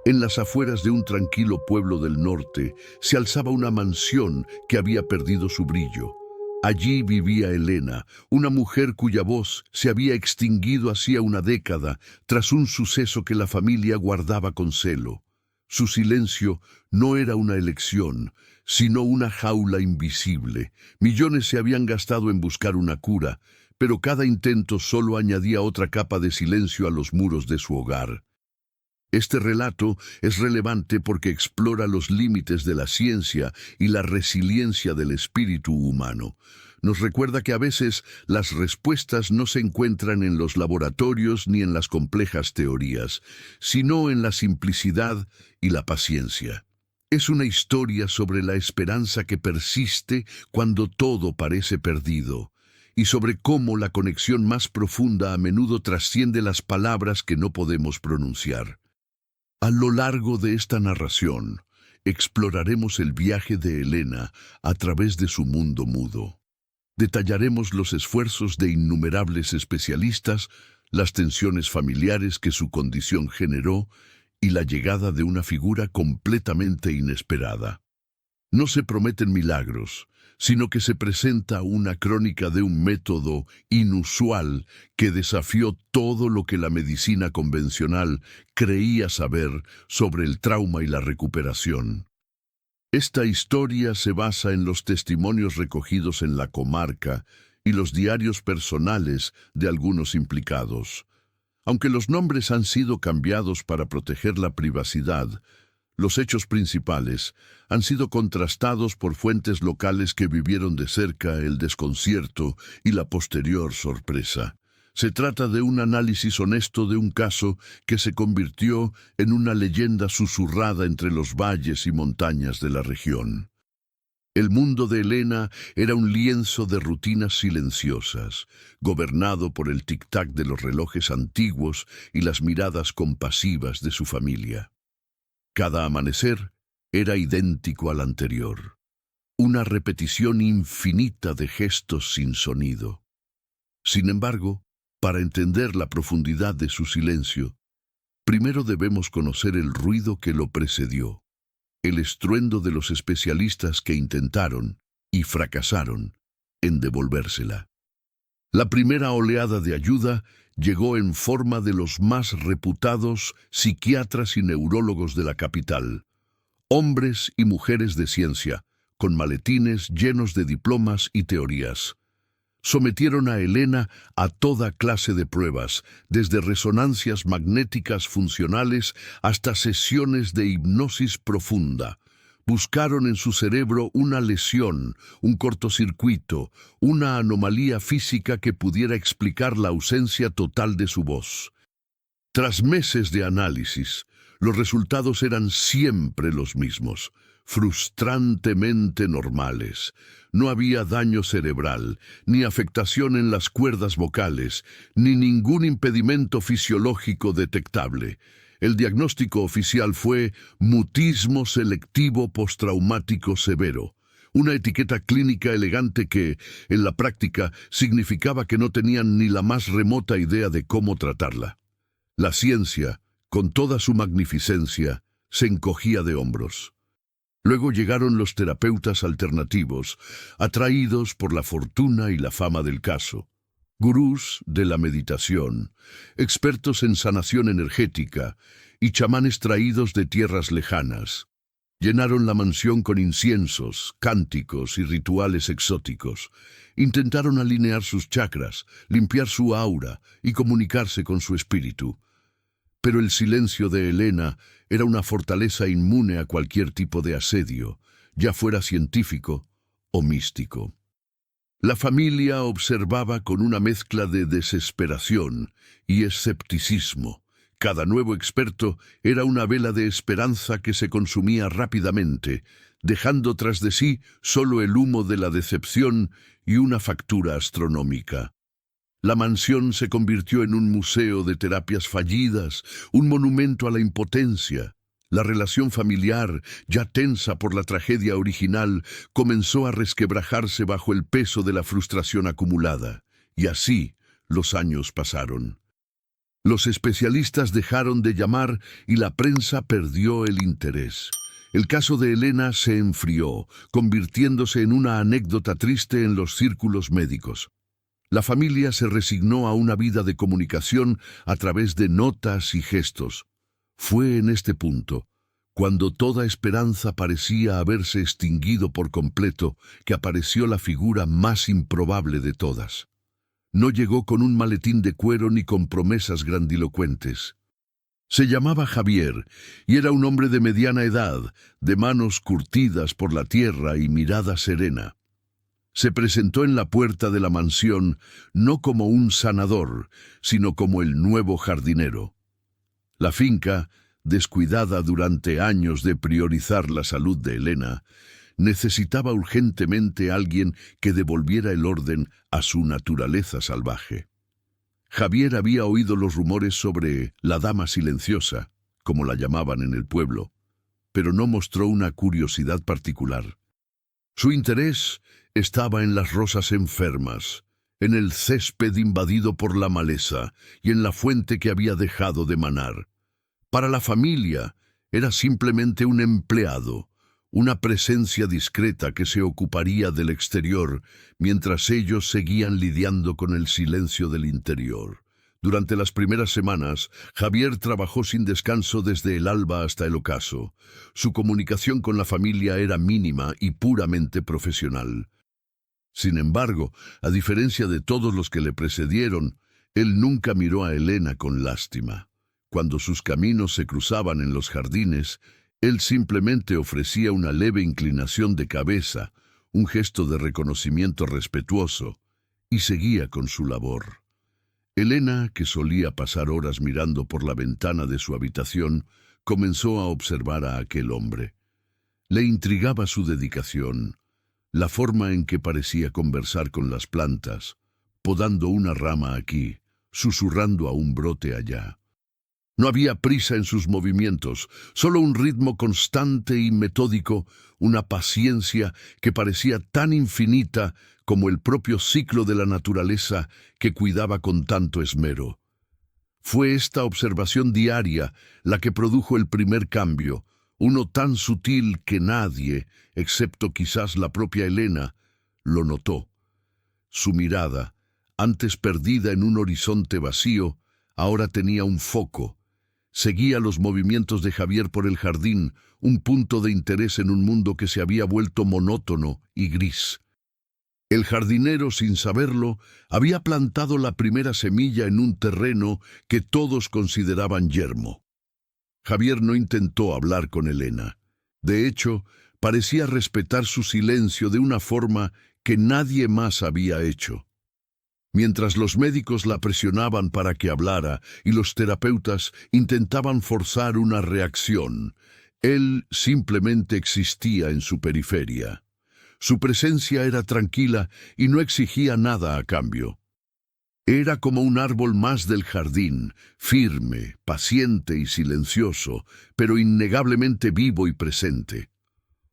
En las afueras de un tranquilo pueblo del norte se alzaba una mansión que había perdido su brillo. Allí vivía Elena, una mujer cuya voz se había extinguido hacía una década tras un suceso que la familia guardaba con celo. Su silencio no era una elección, sino una jaula invisible. Millones se habían gastado en buscar una cura, pero cada intento solo añadía otra capa de silencio a los muros de su hogar. Este relato es relevante porque explora los límites de la ciencia y la resiliencia del espíritu humano. Nos recuerda que a veces las respuestas no se encuentran en los laboratorios ni en las complejas teorías, sino en la simplicidad y la paciencia. Es una historia sobre la esperanza que persiste cuando todo parece perdido, y sobre cómo la conexión más profunda a menudo trasciende las palabras que no podemos pronunciar. A lo largo de esta narración, exploraremos el viaje de Elena a través de su mundo mudo. Detallaremos los esfuerzos de innumerables especialistas, las tensiones familiares que su condición generó y la llegada de una figura completamente inesperada. No se prometen milagros, sino que se presenta una crónica de un método inusual que desafió todo lo que la medicina convencional creía saber sobre el trauma y la recuperación. Esta historia se basa en los testimonios recogidos en la comarca y los diarios personales de algunos implicados. Aunque los nombres han sido cambiados para proteger la privacidad, los hechos principales han sido contrastados por fuentes locales que vivieron de cerca el desconcierto y la posterior sorpresa. Se trata de un análisis honesto de un caso que se convirtió en una leyenda susurrada entre los valles y montañas de la región. El mundo de Elena era un lienzo de rutinas silenciosas, gobernado por el tic-tac de los relojes antiguos y las miradas compasivas de su familia. Cada amanecer era idéntico al anterior, una repetición infinita de gestos sin sonido. Sin embargo, para entender la profundidad de su silencio, primero debemos conocer el ruido que lo precedió, el estruendo de los especialistas que intentaron, y fracasaron, en devolvérsela. La primera oleada de ayuda llegó en forma de los más reputados psiquiatras y neurólogos de la capital, hombres y mujeres de ciencia, con maletines llenos de diplomas y teorías. Sometieron a Elena a toda clase de pruebas, desde resonancias magnéticas funcionales hasta sesiones de hipnosis profunda. Buscaron en su cerebro una lesión, un cortocircuito, una anomalía física que pudiera explicar la ausencia total de su voz. Tras meses de análisis, los resultados eran siempre los mismos, frustrantemente normales. No había daño cerebral, ni afectación en las cuerdas vocales, ni ningún impedimento fisiológico detectable. El diagnóstico oficial fue mutismo selectivo postraumático severo, una etiqueta clínica elegante que, en la práctica, significaba que no tenían ni la más remota idea de cómo tratarla. La ciencia, con toda su magnificencia, se encogía de hombros. Luego llegaron los terapeutas alternativos, atraídos por la fortuna y la fama del caso. Gurús de la meditación, expertos en sanación energética y chamanes traídos de tierras lejanas. Llenaron la mansión con inciensos, cánticos y rituales exóticos. Intentaron alinear sus chakras, limpiar su aura y comunicarse con su espíritu. Pero el silencio de Elena era una fortaleza inmune a cualquier tipo de asedio, ya fuera científico o místico. La familia observaba con una mezcla de desesperación y escepticismo. Cada nuevo experto era una vela de esperanza que se consumía rápidamente, dejando tras de sí solo el humo de la decepción y una factura astronómica. La mansión se convirtió en un museo de terapias fallidas, un monumento a la impotencia. La relación familiar, ya tensa por la tragedia original, comenzó a resquebrajarse bajo el peso de la frustración acumulada. Y así los años pasaron. Los especialistas dejaron de llamar y la prensa perdió el interés. El caso de Elena se enfrió, convirtiéndose en una anécdota triste en los círculos médicos. La familia se resignó a una vida de comunicación a través de notas y gestos. Fue en este punto, cuando toda esperanza parecía haberse extinguido por completo, que apareció la figura más improbable de todas. No llegó con un maletín de cuero ni con promesas grandilocuentes. Se llamaba Javier y era un hombre de mediana edad, de manos curtidas por la tierra y mirada serena. Se presentó en la puerta de la mansión no como un sanador, sino como el nuevo jardinero. La finca, descuidada durante años de priorizar la salud de Elena, necesitaba urgentemente a alguien que devolviera el orden a su naturaleza salvaje. Javier había oído los rumores sobre la dama silenciosa, como la llamaban en el pueblo, pero no mostró una curiosidad particular. Su interés estaba en las rosas enfermas, en el césped invadido por la maleza y en la fuente que había dejado de manar. Para la familia era simplemente un empleado, una presencia discreta que se ocuparía del exterior mientras ellos seguían lidiando con el silencio del interior. Durante las primeras semanas, Javier trabajó sin descanso desde el alba hasta el ocaso. Su comunicación con la familia era mínima y puramente profesional. Sin embargo, a diferencia de todos los que le precedieron, él nunca miró a Elena con lástima. Cuando sus caminos se cruzaban en los jardines, él simplemente ofrecía una leve inclinación de cabeza, un gesto de reconocimiento respetuoso, y seguía con su labor. Elena, que solía pasar horas mirando por la ventana de su habitación, comenzó a observar a aquel hombre. Le intrigaba su dedicación, la forma en que parecía conversar con las plantas, podando una rama aquí, susurrando a un brote allá. No había prisa en sus movimientos, solo un ritmo constante y metódico, una paciencia que parecía tan infinita como el propio ciclo de la naturaleza que cuidaba con tanto esmero. Fue esta observación diaria la que produjo el primer cambio, uno tan sutil que nadie, excepto quizás la propia Elena, lo notó. Su mirada, antes perdida en un horizonte vacío, ahora tenía un foco. Seguía los movimientos de Javier por el jardín, un punto de interés en un mundo que se había vuelto monótono y gris. El jardinero, sin saberlo, había plantado la primera semilla en un terreno que todos consideraban yermo. Javier no intentó hablar con Elena. De hecho, parecía respetar su silencio de una forma que nadie más había hecho. Mientras los médicos la presionaban para que hablara y los terapeutas intentaban forzar una reacción, él simplemente existía en su periferia. Su presencia era tranquila y no exigía nada a cambio. Era como un árbol más del jardín, firme, paciente y silencioso, pero innegablemente vivo y presente.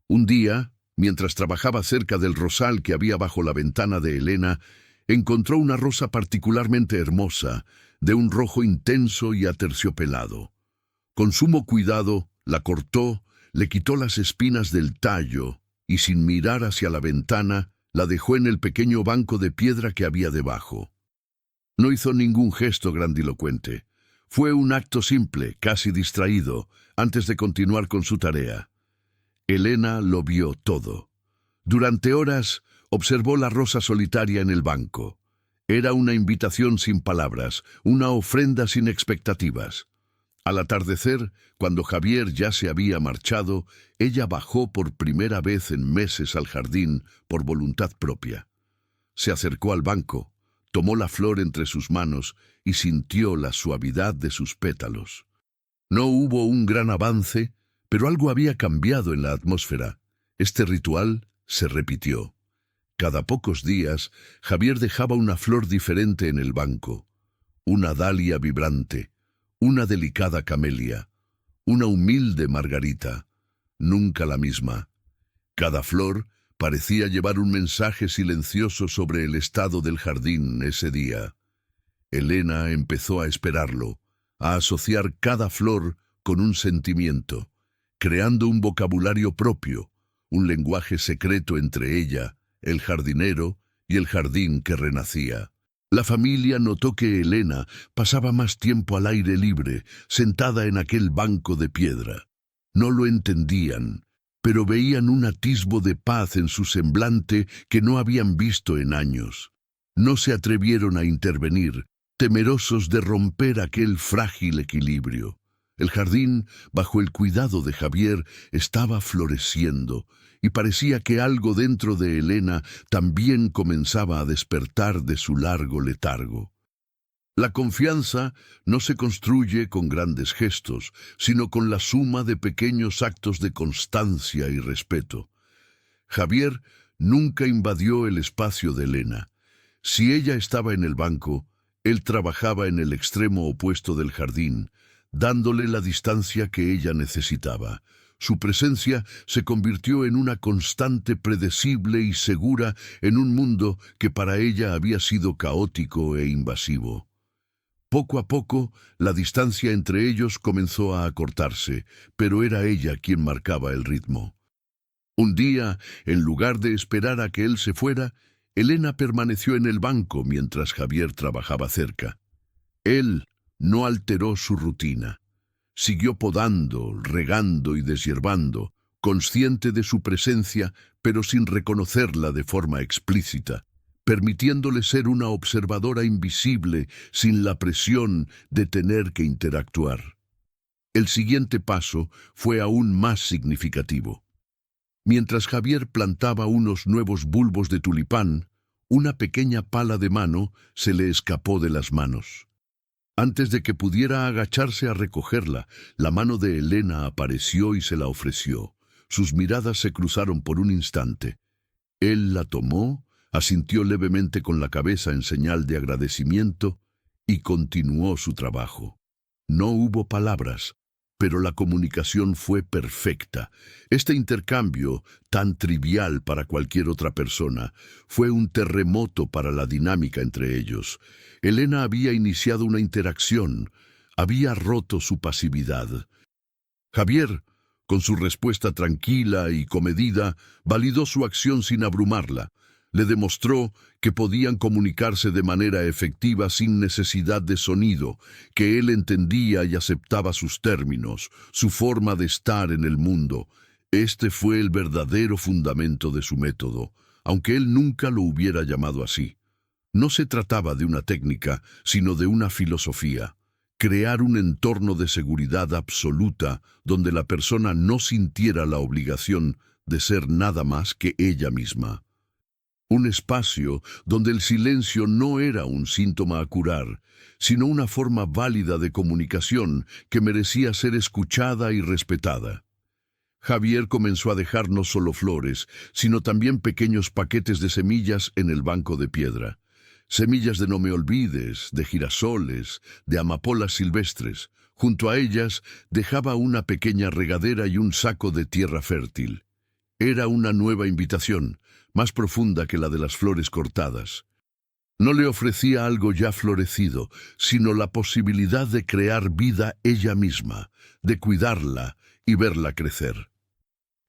Un día, mientras trabajaba cerca del rosal que había bajo la ventana de Elena, encontró una rosa particularmente hermosa, de un rojo intenso y aterciopelado. Con sumo cuidado, la cortó, le quitó las espinas del tallo y, sin mirar hacia la ventana, la dejó en el pequeño banco de piedra que había debajo. No hizo ningún gesto grandilocuente. Fue un acto simple, casi distraído, antes de continuar con su tarea. Elena lo vio todo. Durante horas, observó la rosa solitaria en el banco. Era una invitación sin palabras, una ofrenda sin expectativas. Al atardecer, cuando Javier ya se había marchado, ella bajó por primera vez en meses al jardín por voluntad propia. Se acercó al banco, tomó la flor entre sus manos y sintió la suavidad de sus pétalos. No hubo un gran avance, pero algo había cambiado en la atmósfera. Este ritual se repitió. Cada pocos días, Javier dejaba una flor diferente en el banco. Una dalia vibrante, una delicada camelia, una humilde margarita, nunca la misma. Cada flor parecía llevar un mensaje silencioso sobre el estado del jardín ese día. Elena empezó a esperarlo, a asociar cada flor con un sentimiento, creando un vocabulario propio, un lenguaje secreto entre ella, el jardinero y el jardín que renacía. La familia notó que Elena pasaba más tiempo al aire libre, sentada en aquel banco de piedra. No lo entendían, pero veían un atisbo de paz en su semblante que no habían visto en años. No se atrevieron a intervenir, temerosos de romper aquel frágil equilibrio. El jardín, bajo el cuidado de Javier, estaba floreciendo, y parecía que algo dentro de Elena también comenzaba a despertar de su largo letargo. La confianza no se construye con grandes gestos, sino con la suma de pequeños actos de constancia y respeto. Javier nunca invadió el espacio de Elena. Si ella estaba en el banco, él trabajaba en el extremo opuesto del jardín, dándole la distancia que ella necesitaba. Su presencia se convirtió en una constante predecible y segura en un mundo que para ella había sido caótico e invasivo. Poco a poco, la distancia entre ellos comenzó a acortarse, pero era ella quien marcaba el ritmo. Un día, en lugar de esperar a que él se fuera, Elena permaneció en el banco mientras Javier trabajaba cerca. Él no alteró su rutina. Siguió podando, regando y deshiervando, consciente de su presencia, pero sin reconocerla de forma explícita, permitiéndole ser una observadora invisible sin la presión de tener que interactuar. El siguiente paso fue aún más significativo. Mientras Javier plantaba unos nuevos bulbos de tulipán, una pequeña pala de mano se le escapó de las manos. Antes de que pudiera agacharse a recogerla, la mano de Elena apareció y se la ofreció. Sus miradas se cruzaron por un instante. Él la tomó, asintió levemente con la cabeza en señal de agradecimiento y continuó su trabajo. No hubo palabras, pero la comunicación fue perfecta. Este intercambio, tan trivial para cualquier otra persona, fue un terremoto para la dinámica entre ellos. Elena había iniciado una interacción, había roto su pasividad. Javier, con su respuesta tranquila y comedida, validó su acción sin abrumarla. Le demostró que podían comunicarse de manera efectiva sin necesidad de sonido, que él entendía y aceptaba sus términos, su forma de estar en el mundo. Este fue el verdadero fundamento de su método, aunque él nunca lo hubiera llamado así. No se trataba de una técnica, sino de una filosofía. Crear un entorno de seguridad absoluta donde la persona no sintiera la obligación de ser nada más que ella misma. Un espacio donde el silencio no era un síntoma a curar, sino una forma válida de comunicación que merecía ser escuchada y respetada. Javier comenzó a dejar no solo flores, sino también pequeños paquetes de semillas en el banco de piedra. Semillas de no me olvides, de girasoles, de amapolas silvestres. Junto a ellas dejaba una pequeña regadera y un saco de tierra fértil. Era una nueva invitación, más profunda que la de las flores cortadas. No le ofrecía algo ya florecido, sino la posibilidad de crear vida ella misma, de cuidarla y verla crecer.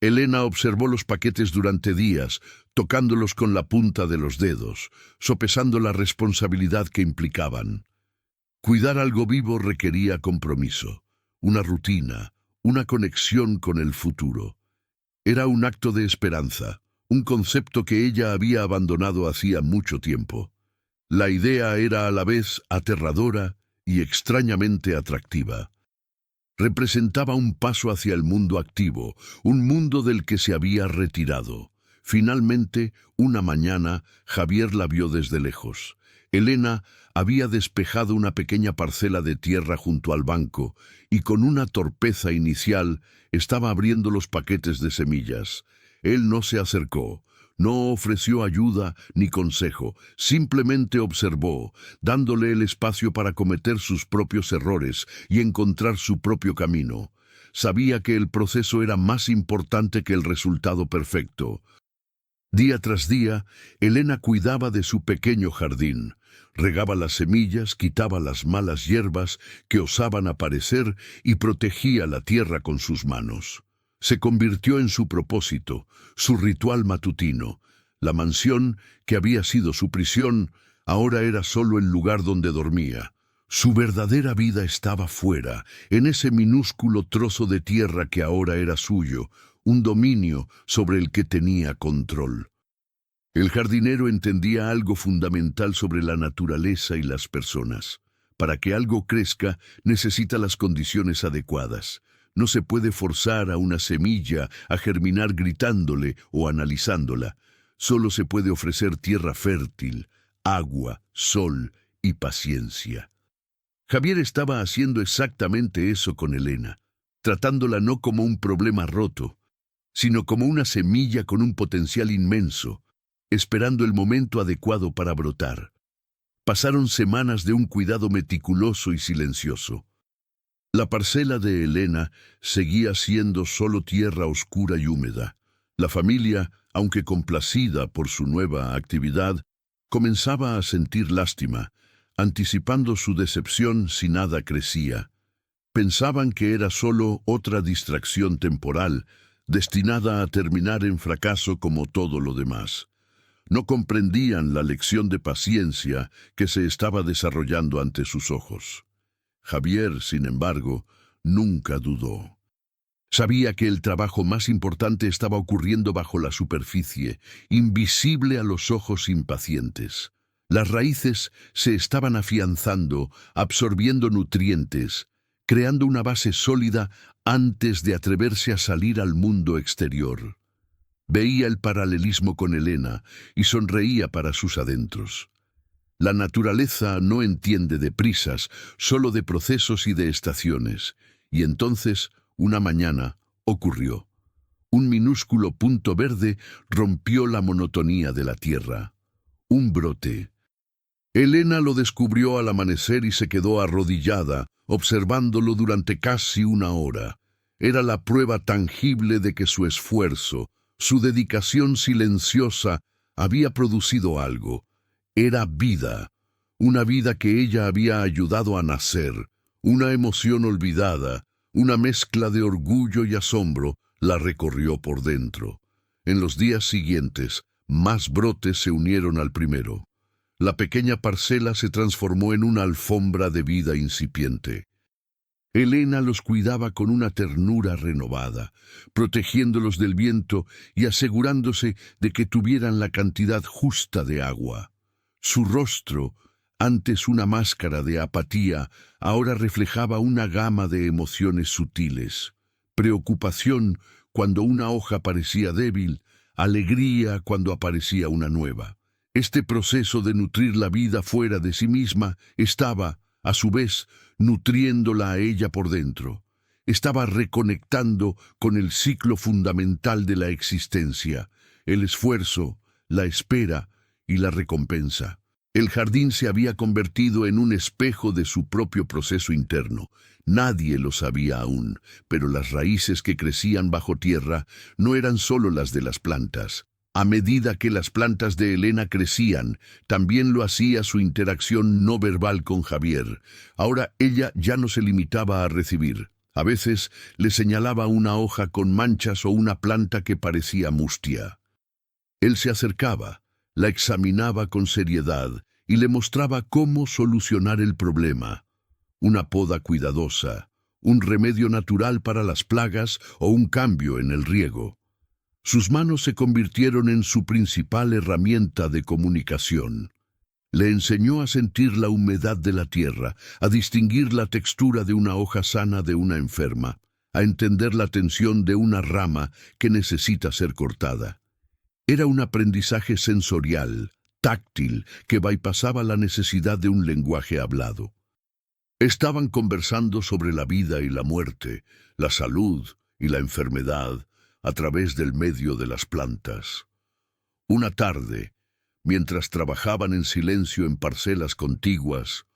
Elena observó los paquetes durante días, tocándolos con la punta de los dedos, sopesando la responsabilidad que implicaban. Cuidar algo vivo requería compromiso, una rutina, una conexión con el futuro. Era un acto de esperanza, un concepto que ella había abandonado hacía mucho tiempo. La idea era a la vez aterradora y extrañamente atractiva. Representaba un paso hacia el mundo activo, un mundo del que se había retirado. Finalmente, una mañana, Javier la vio desde lejos. Elena había despejado una pequeña parcela de tierra junto al banco y con una torpeza inicial estaba abriendo los paquetes de semillas. Él no se acercó, no ofreció ayuda ni consejo, simplemente observó, dándole el espacio para cometer sus propios errores y encontrar su propio camino. Sabía que el proceso era más importante que el resultado perfecto. Día tras día, Elena cuidaba de su pequeño jardín. regaba las semillas, quitaba las malas hierbas que osaban aparecer y protegía la tierra con sus manos. Se convirtió en su propósito, su ritual matutino. La mansión, que había sido su prisión, ahora era solo el lugar donde dormía. Su verdadera vida estaba fuera, en ese minúsculo trozo de tierra que ahora era suyo, un dominio sobre el que tenía control. El jardinero entendía algo fundamental sobre la naturaleza y las personas. Para que algo crezca, necesita las condiciones adecuadas. No se puede forzar a una semilla a germinar gritándole o analizándola. Solo se puede ofrecer tierra fértil, agua, sol y paciencia. Javier estaba haciendo exactamente eso con Elena, tratándola no como un problema roto, sino como una semilla con un potencial inmenso, esperando el momento adecuado para brotar. Pasaron semanas de un cuidado meticuloso y silencioso. La parcela de Elena seguía siendo solo tierra oscura y húmeda. La familia, aunque complacida por su nueva actividad, comenzaba a sentir lástima, anticipando su decepción si nada crecía. Pensaban que era solo otra distracción temporal, destinada a terminar en fracaso como todo lo demás. No comprendían la lección de paciencia que se estaba desarrollando ante sus ojos. Javier, sin embargo, nunca dudó. Sabía que el trabajo más importante estaba ocurriendo bajo la superficie, invisible a los ojos impacientes. Las raíces se estaban afianzando, absorbiendo nutrientes, creando una base sólida antes de atreverse a salir al mundo exterior. Veía el paralelismo con Elena y sonreía para sus adentros. La naturaleza no entiende de prisas, solo de procesos y de estaciones. Y entonces, una mañana, ocurrió. Un minúsculo punto verde rompió la monotonía de la tierra. Un brote. Elena lo descubrió al amanecer y se quedó arrodillada, observándolo durante casi una hora. Era la prueba tangible de que su esfuerzo, su dedicación silenciosa, había producido algo. Era vida, una vida que ella había ayudado a nacer, una emoción olvidada, una mezcla de orgullo y asombro la recorrió por dentro. En los días siguientes, más brotes se unieron al primero. La pequeña parcela se transformó en una alfombra de vida incipiente. Elena los cuidaba con una ternura renovada, protegiéndolos del viento y asegurándose de que tuvieran la cantidad justa de agua. Su rostro, antes una máscara de apatía, ahora reflejaba una gama de emociones sutiles. Preocupación cuando una hoja parecía débil, alegría cuando aparecía una nueva. Este proceso de nutrir la vida fuera de sí misma estaba, a su vez, nutriéndola a ella por dentro. Estaba reconectando con el ciclo fundamental de la existencia, el esfuerzo, la espera y la recompensa. El jardín se había convertido en un espejo de su propio proceso interno. Nadie lo sabía aún, pero las raíces que crecían bajo tierra no eran solo las de las plantas. A medida que las plantas de Elena crecían, también lo hacía su interacción no verbal con Javier. Ahora ella ya no se limitaba a recibir. A veces le señalaba una hoja con manchas o una planta que parecía mustia. Él se acercaba, la examinaba con seriedad y le mostraba cómo solucionar el problema. Una poda cuidadosa, un remedio natural para las plagas o un cambio en el riego. Sus manos se convirtieron en su principal herramienta de comunicación. Le enseñó a sentir la humedad de la tierra, a distinguir la textura de una hoja sana de una enferma, a entender la tensión de una rama que necesita ser cortada. Era un aprendizaje sensorial, táctil, que bypasaba la necesidad de un lenguaje hablado. Estaban conversando sobre la vida y la muerte, la salud y la enfermedad, a través del medio de las plantas. Una tarde, mientras trabajaban en silencio en parcelas contiguas,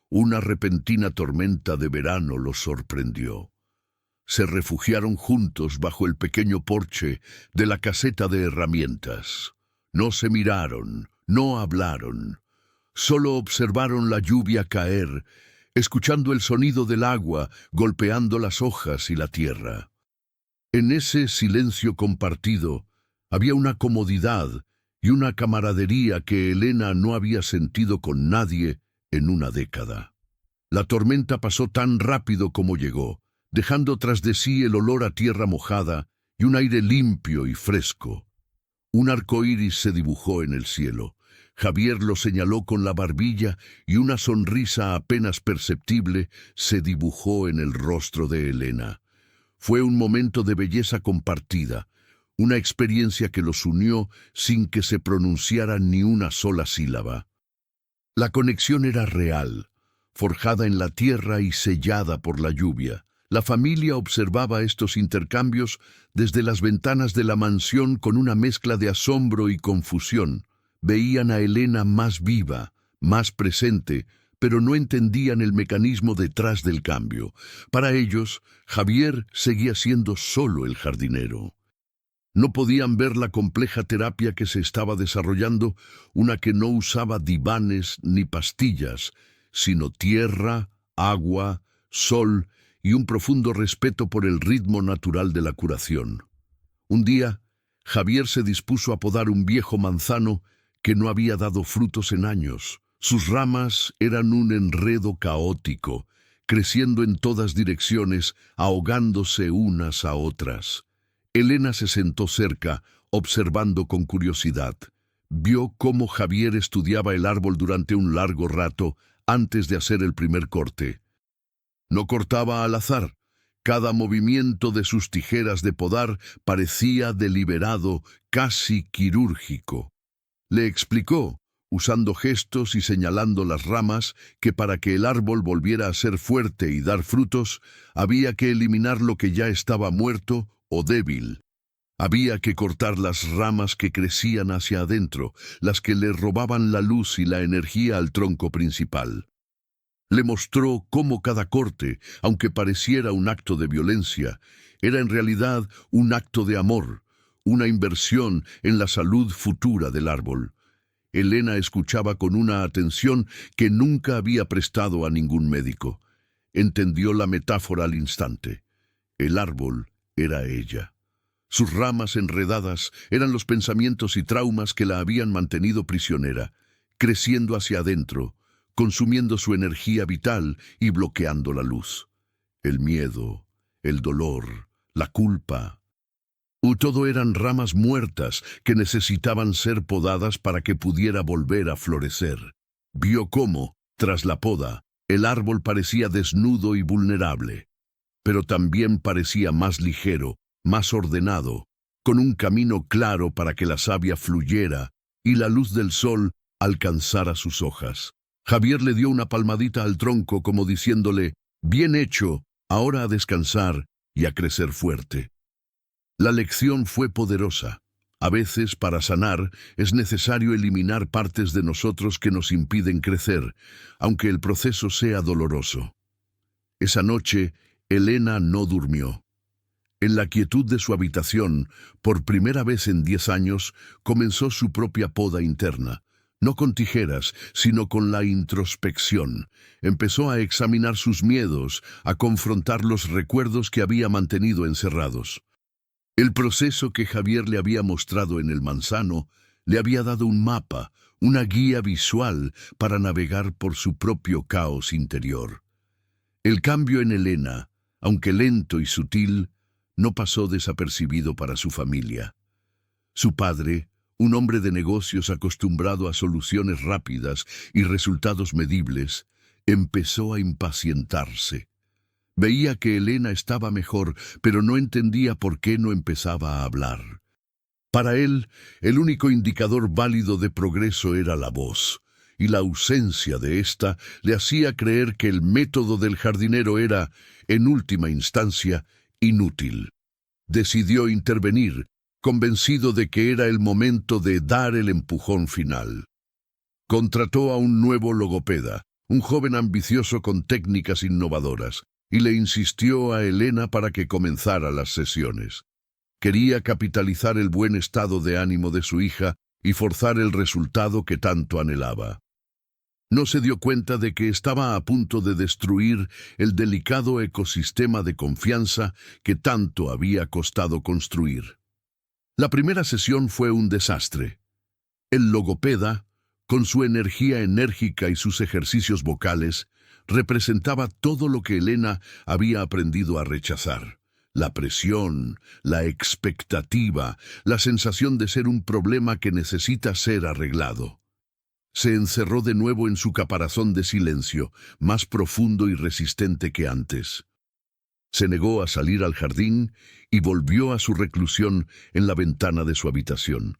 una repentina tormenta de verano los sorprendió. Se refugiaron juntos bajo el pequeño porche de la caseta de herramientas. No se miraron, no hablaron. Solo observaron la lluvia caer, escuchando el sonido del agua golpeando las hojas y la tierra. En ese silencio compartido había una comodidad y una camaradería que Elena no había sentido con nadie en una década. La tormenta pasó tan rápido como llegó, dejando tras de sí el olor a tierra mojada y un aire limpio y fresco. Un arco iris se dibujó en el cielo. Javier lo señaló con la barbilla y una sonrisa apenas perceptible se dibujó en el rostro de Elena. Fue un momento de belleza compartida, una experiencia que los unió sin que se pronunciara ni una sola sílaba. La conexión era real, forjada en la tierra y sellada por la lluvia. La familia observaba estos intercambios desde las ventanas de la mansión con una mezcla de asombro y confusión. Veían a Elena más viva, más presente, pero no entendían el mecanismo detrás del cambio. Para ellos, Javier seguía siendo solo el jardinero. No podían ver la compleja terapia que se estaba desarrollando, una que no usaba divanes ni pastillas, sino tierra, agua, sol y un profundo respeto por el ritmo natural de la curación. Un día, Javier se dispuso a podar un viejo manzano que no había dado frutos en años. Sus ramas eran un enredo caótico, creciendo en todas direcciones, ahogándose unas a otras. Elena se sentó cerca, observando con curiosidad. Vio cómo Javier estudiaba el árbol durante un largo rato antes de hacer el primer corte. No cortaba al azar. Cada movimiento de sus tijeras de podar parecía deliberado, casi quirúrgico. Le explicó, usando gestos y señalando las ramas, que para que el árbol volviera a ser fuerte y dar frutos, había que eliminar lo que ya estaba muerto o débil. Había que cortar las ramas que crecían hacia adentro, las que le robaban la luz y la energía al tronco principal. Le mostró cómo cada corte, aunque pareciera un acto de violencia, era en realidad un acto de amor, una inversión en la salud futura del árbol. Elena escuchaba con una atención que nunca había prestado a ningún médico. Entendió la metáfora al instante. El árbol era ella. Sus ramas enredadas eran los pensamientos y traumas que la habían mantenido prisionera, creciendo hacia adentro, consumiendo su energía vital y bloqueando la luz. El miedo, el dolor, la culpa. Todo eran ramas muertas que necesitaban ser podadas para que pudiera volver a florecer. Vio cómo, tras la poda, el árbol parecía desnudo y vulnerable, pero también parecía más ligero, más ordenado, con un camino claro para que la savia fluyera y la luz del sol alcanzara sus hojas. Javier le dio una palmadita al tronco como diciéndole, «Bien hecho, ahora a descansar y a crecer fuerte». La lección fue poderosa. A veces, para sanar, es necesario eliminar partes de nosotros que nos impiden crecer, aunque el proceso sea doloroso. Esa noche, Elena no durmió. En la quietud de su habitación, por primera vez en 10 años, comenzó su propia poda interna. No con tijeras, sino con la introspección. Empezó a examinar sus miedos, a confrontar los recuerdos que había mantenido encerrados. El proceso que Javier le había mostrado en el manzano le había dado un mapa, una guía visual para navegar por su propio caos interior. El cambio en Elena, aunque lento y sutil, no pasó desapercibido para su familia. Su padre, un hombre de negocios acostumbrado a soluciones rápidas y resultados medibles, empezó a impacientarse. Veía que Elena estaba mejor, pero no entendía por qué no empezaba a hablar. Para él, el único indicador válido de progreso era la voz, y la ausencia de ésta le hacía creer que el método del jardinero era, en última instancia, inútil. Decidió intervenir, convencido de que era el momento de dar el empujón final. Contrató a un nuevo logopeda, un joven ambicioso con técnicas innovadoras, y le insistió a Elena para que comenzara las sesiones. Quería capitalizar el buen estado de ánimo de su hija y forzar el resultado que tanto anhelaba. No se dio cuenta de que estaba a punto de destruir el delicado ecosistema de confianza que tanto había costado construir. La primera sesión fue un desastre. El logopeda, con su energía enérgica y sus ejercicios vocales, representaba todo lo que Elena había aprendido a rechazar. La presión, la expectativa, la sensación de ser un problema que necesita ser arreglado. Se encerró de nuevo en su caparazón de silencio, más profundo y resistente que antes. Se negó a salir al jardín y volvió a su reclusión en la ventana de su habitación.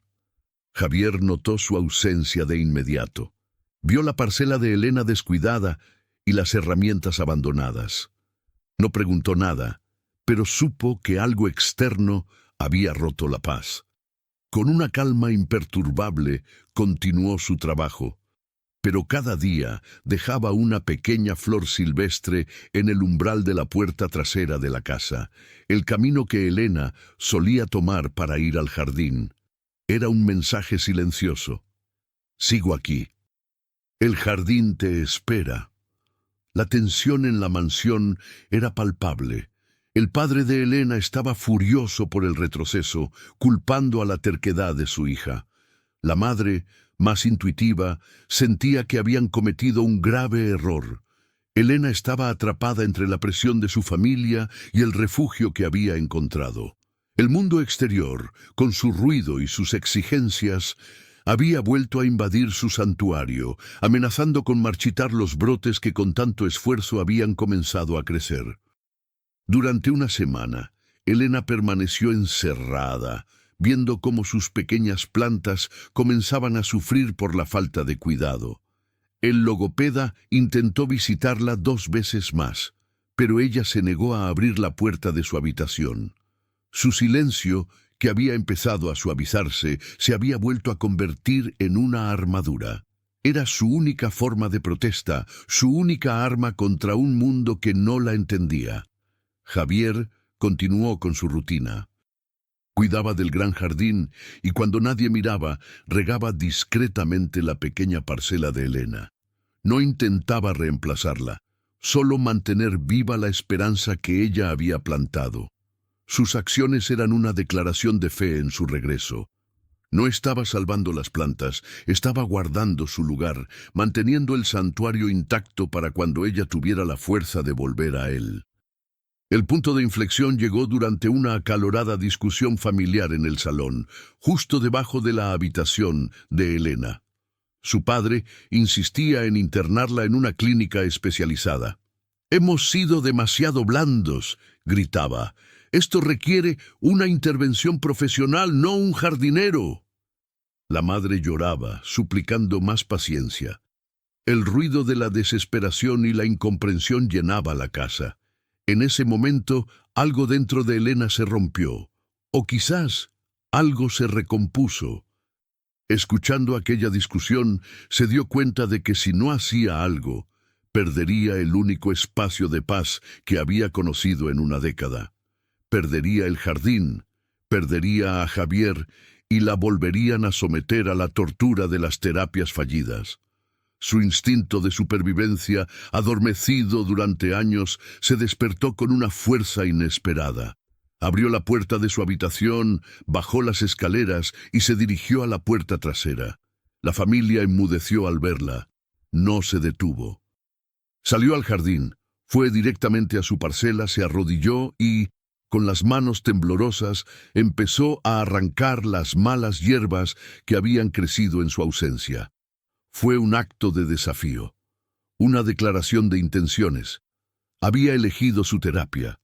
Javier notó su ausencia de inmediato. Vio la parcela de Elena descuidada y las herramientas abandonadas. No preguntó nada, pero supo que algo externo había roto la paz. Con una calma imperturbable continuó su trabajo, pero cada día dejaba una pequeña flor silvestre en el umbral de la puerta trasera de la casa, el camino que Elena solía tomar para ir al jardín. Era un mensaje silencioso. Sigo aquí. El jardín te espera. La tensión en la mansión era palpable. El padre de Elena estaba furioso por el retroceso, culpando a la terquedad de su hija. La madre, más intuitiva, sentía que habían cometido un grave error. Elena estaba atrapada entre la presión de su familia y el refugio que había encontrado. El mundo exterior, con su ruido y sus exigencias, había vuelto a invadir su santuario, amenazando con marchitar los brotes que con tanto esfuerzo habían comenzado a crecer. Durante una semana, Elena permaneció encerrada, viendo cómo sus pequeñas plantas comenzaban a sufrir por la falta de cuidado. El logopeda intentó visitarla 2 veces más, pero ella se negó a abrir la puerta de su habitación. Su silencio, que había empezado a suavizarse, se había vuelto a convertir en una armadura. Era su única forma de protesta, su única arma contra un mundo que no la entendía. Javier continuó con su rutina. Cuidaba del gran jardín y cuando nadie miraba, regaba discretamente la pequeña parcela de Elena. No intentaba reemplazarla, solo mantener viva la esperanza que ella había plantado. Sus acciones eran una declaración de fe en su regreso. No estaba salvando las plantas, estaba guardando su lugar, manteniendo el santuario intacto para cuando ella tuviera la fuerza de volver a él. El punto de inflexión llegó durante una acalorada discusión familiar en el salón, justo debajo de la habitación de Elena. Su padre insistía en internarla en una clínica especializada. «Hemos sido demasiado blandos», gritaba. «Esto requiere una intervención profesional, no un jardinero». La madre lloraba, suplicando más paciencia. El ruido de la desesperación y la incomprensión llenaba la casa. En ese momento, algo dentro de Elena se rompió, o quizás algo se recompuso. Escuchando aquella discusión, se dio cuenta de que si no hacía algo, perdería el único espacio de paz que había conocido en una década. Perdería el jardín, perdería a Javier y la volverían a someter a la tortura de las terapias fallidas. Su instinto de supervivencia, adormecido durante años, se despertó con una fuerza inesperada. Abrió la puerta de su habitación, bajó las escaleras y se dirigió a la puerta trasera. La familia enmudeció al verla. No se detuvo. Salió al jardín, fue directamente a su parcela, se arrodilló y, con las manos temblorosas, empezó a arrancar las malas hierbas que habían crecido en su ausencia. Fue un acto de desafío, una declaración de intenciones. Había elegido su terapia,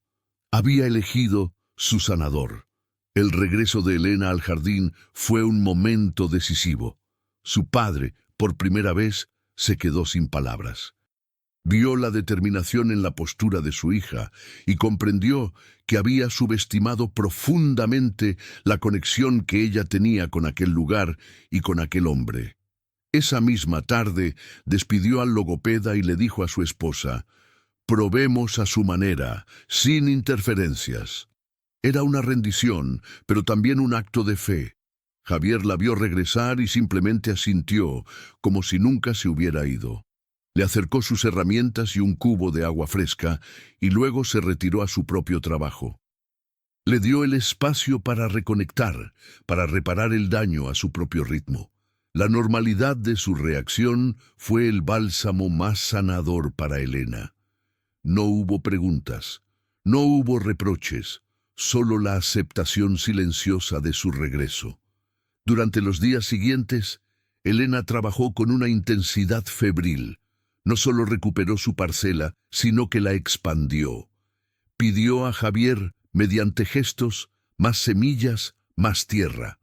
había elegido su sanador. El regreso de Elena al jardín fue un momento decisivo. Su padre, por primera vez, se quedó sin palabras. Vio la determinación en la postura de su hija y comprendió que había subestimado profundamente la conexión que ella tenía con aquel lugar y con aquel hombre. Esa misma tarde despidió al logopeda y le dijo a su esposa: «Probemos a su manera, sin interferencias». Era una rendición, pero también un acto de fe. Javier la vio regresar y simplemente asintió, como si nunca se hubiera ido. Le acercó sus herramientas y un cubo de agua fresca, y luego se retiró a su propio trabajo. Le dio el espacio para reconectar, para reparar el daño a su propio ritmo. La normalidad de su reacción fue el bálsamo más sanador para Elena. No hubo preguntas, no hubo reproches, solo la aceptación silenciosa de su regreso. Durante los días siguientes, Elena trabajó con una intensidad febril. No solo recuperó su parcela, sino que la expandió. Pidió a Javier, mediante gestos, más semillas, más tierra.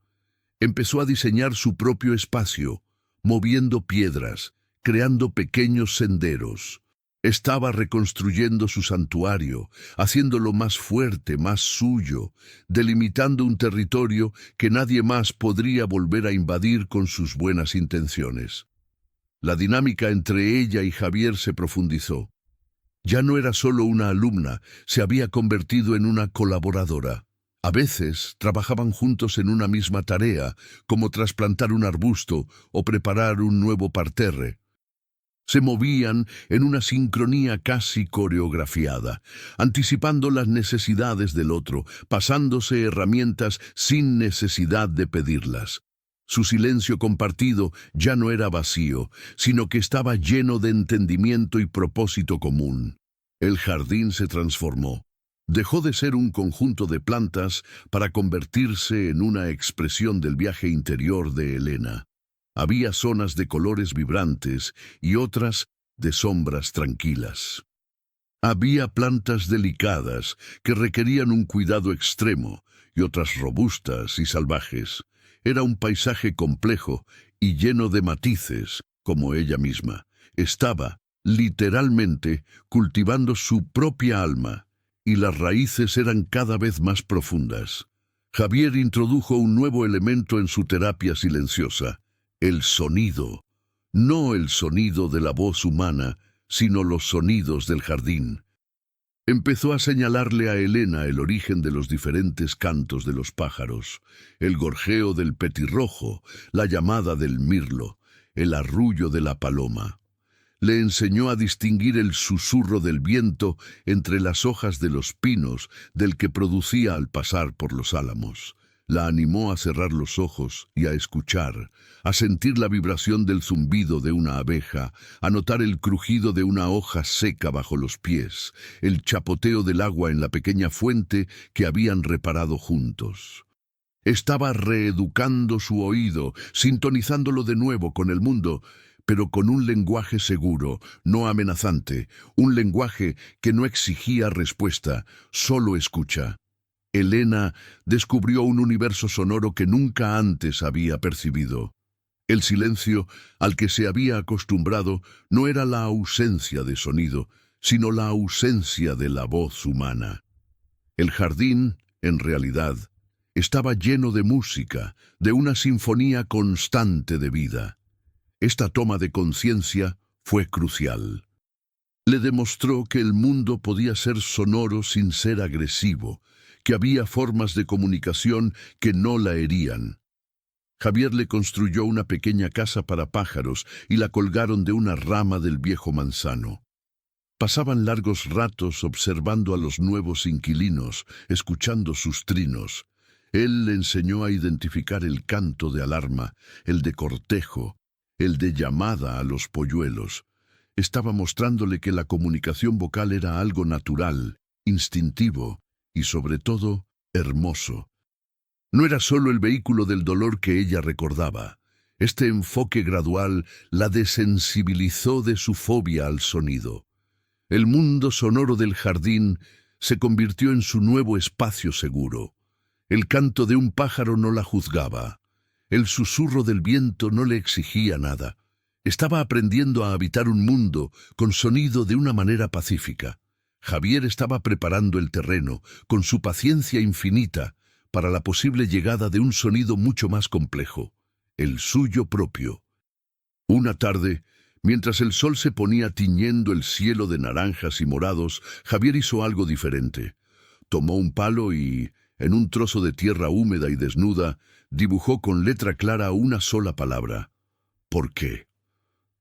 Empezó a diseñar su propio espacio, moviendo piedras, creando pequeños senderos. Estaba reconstruyendo su santuario, haciéndolo más fuerte, más suyo, delimitando un territorio que nadie más podría volver a invadir con sus buenas intenciones. La dinámica entre ella y Javier se profundizó. Ya no era solo una alumna, se había convertido en una colaboradora. A veces trabajaban juntos en una misma tarea, como trasplantar un arbusto o preparar un nuevo parterre. Se movían en una sincronía casi coreografiada, anticipando las necesidades del otro, pasándose herramientas sin necesidad de pedirlas. Su silencio compartido ya no era vacío, sino que estaba lleno de entendimiento y propósito común. El jardín se transformó. Dejó de ser un conjunto de plantas para convertirse en una expresión del viaje interior de Elena. Había zonas de colores vibrantes y otras de sombras tranquilas. Había plantas delicadas que requerían un cuidado extremo y otras robustas y salvajes. Era un paisaje complejo y lleno de matices, como ella misma. Estaba, literalmente, cultivando su propia alma, y las raíces eran cada vez más profundas. Javier introdujo un nuevo elemento en su terapia silenciosa: el sonido. No el sonido de la voz humana, sino los sonidos del jardín. Empezó a señalarle a Elena el origen de los diferentes cantos de los pájaros, el gorjeo del petirrojo, la llamada del mirlo, el arrullo de la paloma. Le enseñó a distinguir el susurro del viento entre las hojas de los pinos del que producía al pasar por los álamos. La animó a cerrar los ojos y a escuchar, a sentir la vibración del zumbido de una abeja, a notar el crujido de una hoja seca bajo los pies, el chapoteo del agua en la pequeña fuente que habían reparado juntos. Estaba reeducando su oído, sintonizándolo de nuevo con el mundo, pero con un lenguaje seguro, no amenazante, un lenguaje que no exigía respuesta, solo escucha. Elena descubrió un universo sonoro que nunca antes había percibido. El silencio al que se había acostumbrado no era la ausencia de sonido, sino la ausencia de la voz humana. El jardín, en realidad, estaba lleno de música, de una sinfonía constante de vida. Esta toma de conciencia fue crucial. Le demostró que el mundo podía ser sonoro sin ser agresivo, que había formas de comunicación que no la herían. Javier le construyó una pequeña casa para pájaros y la colgaron de una rama del viejo manzano. Pasaban largos ratos observando a los nuevos inquilinos, escuchando sus trinos. Él le enseñó a identificar el canto de alarma, el de cortejo, el de llamada a los polluelos. Estaba mostrándole que la comunicación vocal era algo natural, instintivo y, sobre todo, hermoso. No era solo el vehículo del dolor que ella recordaba. Este enfoque gradual la desensibilizó de su fobia al sonido. El mundo sonoro del jardín se convirtió en su nuevo espacio seguro. El canto de un pájaro no la juzgaba. El susurro del viento no le exigía nada. Estaba aprendiendo a habitar un mundo con sonido de una manera pacífica. Javier estaba preparando el terreno, con su paciencia infinita, para la posible llegada de un sonido mucho más complejo, el suyo propio. Una tarde, mientras el sol se ponía tiñendo el cielo de naranjas y morados, Javier hizo algo diferente. Tomó un palo y, en un trozo de tierra húmeda y desnuda, dibujó con letra clara una sola palabra: ¿por qué?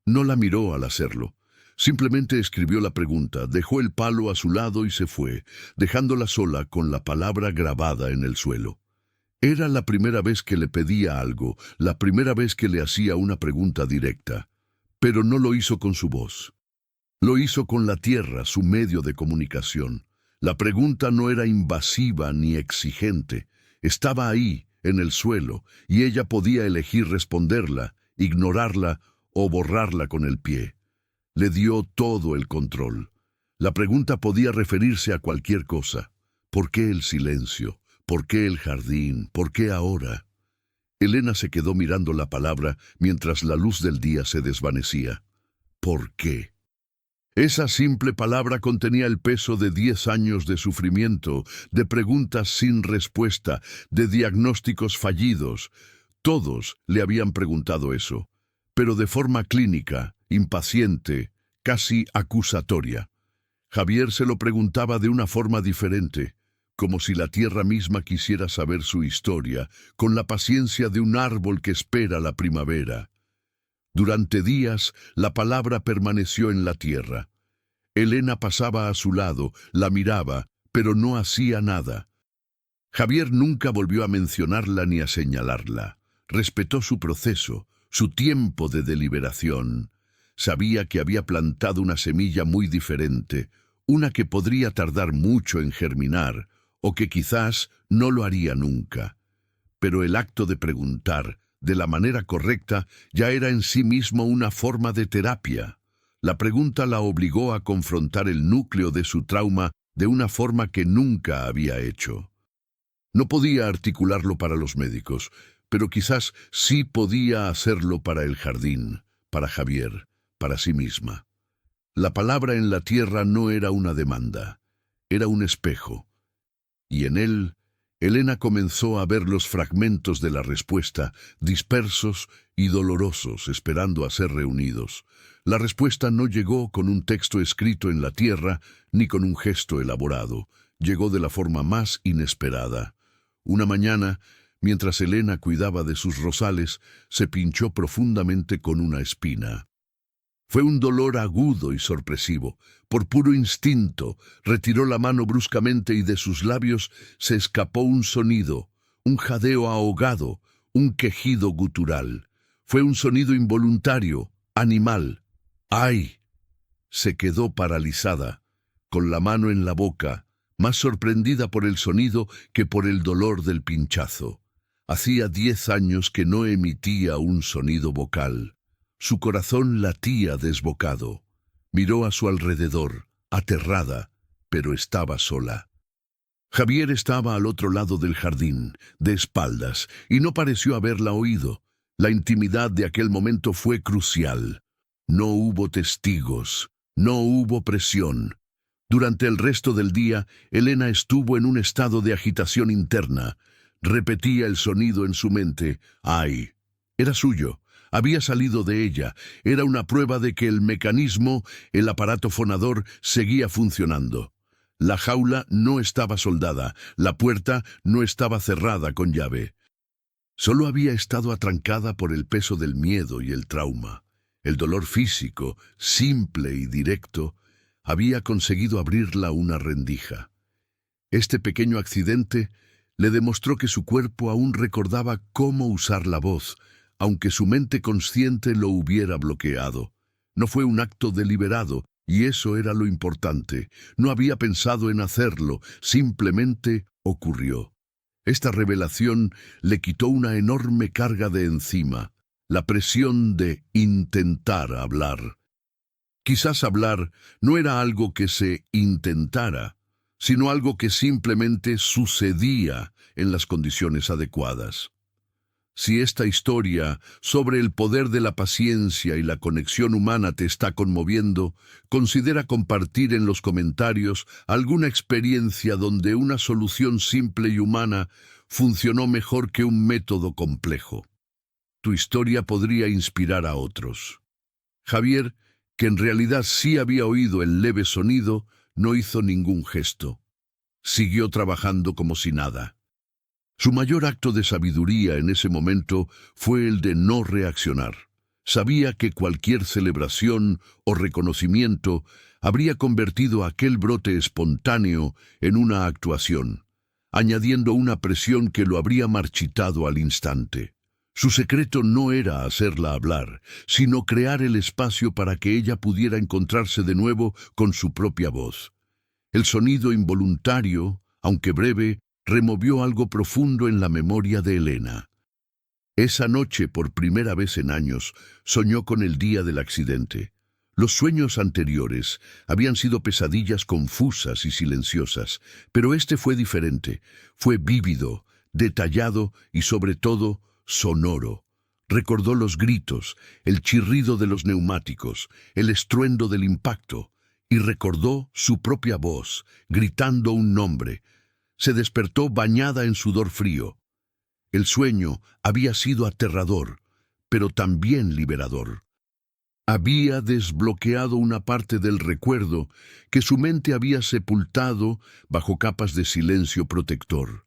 No la miró al hacerlo. Simplemente escribió la pregunta, dejó el palo a su lado y se fue, dejándola sola con la palabra grabada en el suelo. Era la primera vez que le pedía algo, la primera vez que le hacía una pregunta directa. Pero no lo hizo con su voz. Lo hizo con la tierra, su medio de comunicación. La pregunta no era invasiva ni exigente. Estaba ahí, en el suelo, y ella podía elegir responderla, ignorarla o borrarla con el pie. Le dio todo el control. La pregunta podía referirse a cualquier cosa. ¿Por qué el silencio? ¿Por qué el jardín? ¿Por qué ahora? Elena se quedó mirando la palabra mientras la luz del día se desvanecía. ¿Por qué? Esa simple palabra contenía el peso de 10 años de sufrimiento, de preguntas sin respuesta, de diagnósticos fallidos. Todos le habían preguntado eso, pero de forma clínica, impaciente, casi acusatoria. Javier se lo preguntaba de una forma diferente, como si la tierra misma quisiera saber su historia, con la paciencia de un árbol que espera la primavera. Durante días, la palabra permaneció en la tierra. Elena pasaba a su lado, la miraba, pero no hacía nada. Javier nunca volvió a mencionarla ni a señalarla. Respetó su proceso, su tiempo de deliberación. Sabía que había plantado una semilla muy diferente, una que podría tardar mucho en germinar, o que quizás no lo haría nunca. Pero el acto de preguntar, de la manera correcta, ya era en sí mismo una forma de terapia. La pregunta la obligó a confrontar el núcleo de su trauma de una forma que nunca había hecho. No podía articularlo para los médicos, pero quizás sí podía hacerlo para el jardín, para Javier, para sí misma. La palabra en la tierra no era una demanda, era un espejo. Y en él, Elena comenzó a ver los fragmentos de la respuesta, dispersos y dolorosos, esperando a ser reunidos. La respuesta no llegó con un texto escrito en la tierra, ni con un gesto elaborado. Llegó de la forma más inesperada. Una mañana, mientras Elena cuidaba de sus rosales, se pinchó profundamente con una espina. Fue un dolor agudo y sorpresivo. Por puro instinto, retiró la mano bruscamente y de sus labios se escapó un sonido, un jadeo ahogado, un quejido gutural. Fue un sonido involuntario, animal. ¡Ay! Se quedó paralizada, con la mano en la boca, más sorprendida por el sonido que por el dolor del pinchazo. Hacía 10 años que no emitía un sonido vocal. Su corazón latía desbocado. Miró a su alrededor, aterrada, pero estaba sola. Javier estaba al otro lado del jardín, de espaldas, y no pareció haberla oído. La intimidad de aquel momento fue crucial. No hubo testigos, no hubo presión. Durante el resto del día, Elena estuvo en un estado de agitación interna. Repetía el sonido en su mente. ¡Ay! Era suyo. Había salido de ella. Era una prueba de que el mecanismo, el aparato fonador, seguía funcionando. La jaula no estaba soldada, la puerta no estaba cerrada con llave. Solo había estado atrancada por el peso del miedo y el trauma. El dolor físico, simple y directo, había conseguido abrirla una rendija. Este pequeño accidente le demostró que su cuerpo aún recordaba cómo usar la voz, aunque su mente consciente lo hubiera bloqueado. No fue un acto deliberado, y eso era lo importante. No había pensado en hacerlo, simplemente ocurrió. Esta revelación le quitó una enorme carga de encima, la presión de intentar hablar. Quizás hablar no era algo que se intentara, sino algo que simplemente sucedía en las condiciones adecuadas. Si esta historia sobre el poder de la paciencia y la conexión humana te está conmoviendo, considera compartir en los comentarios alguna experiencia donde una solución simple y humana funcionó mejor que un método complejo. Tu historia podría inspirar a otros. Javier, que en realidad sí había oído el leve sonido, no hizo ningún gesto. Siguió trabajando como si nada. Su mayor acto de sabiduría en ese momento fue el de no reaccionar. Sabía que cualquier celebración o reconocimiento habría convertido aquel brote espontáneo en una actuación, añadiendo una presión que lo habría marchitado al instante. Su secreto no era hacerla hablar, sino crear el espacio para que ella pudiera encontrarse de nuevo con su propia voz. El sonido involuntario, aunque breve, removió algo profundo en la memoria de Elena. Esa noche, por primera vez en años, soñó con el día del accidente. Los sueños anteriores habían sido pesadillas confusas y silenciosas, pero este fue diferente. Fue vívido, detallado y, sobre todo, sonoro. Recordó los gritos, el chirrido de los neumáticos, el estruendo del impacto, y recordó su propia voz, gritando un nombre. Se despertó bañada en sudor frío. El sueño había sido aterrador, pero también liberador. Había desbloqueado una parte del recuerdo que su mente había sepultado bajo capas de silencio protector.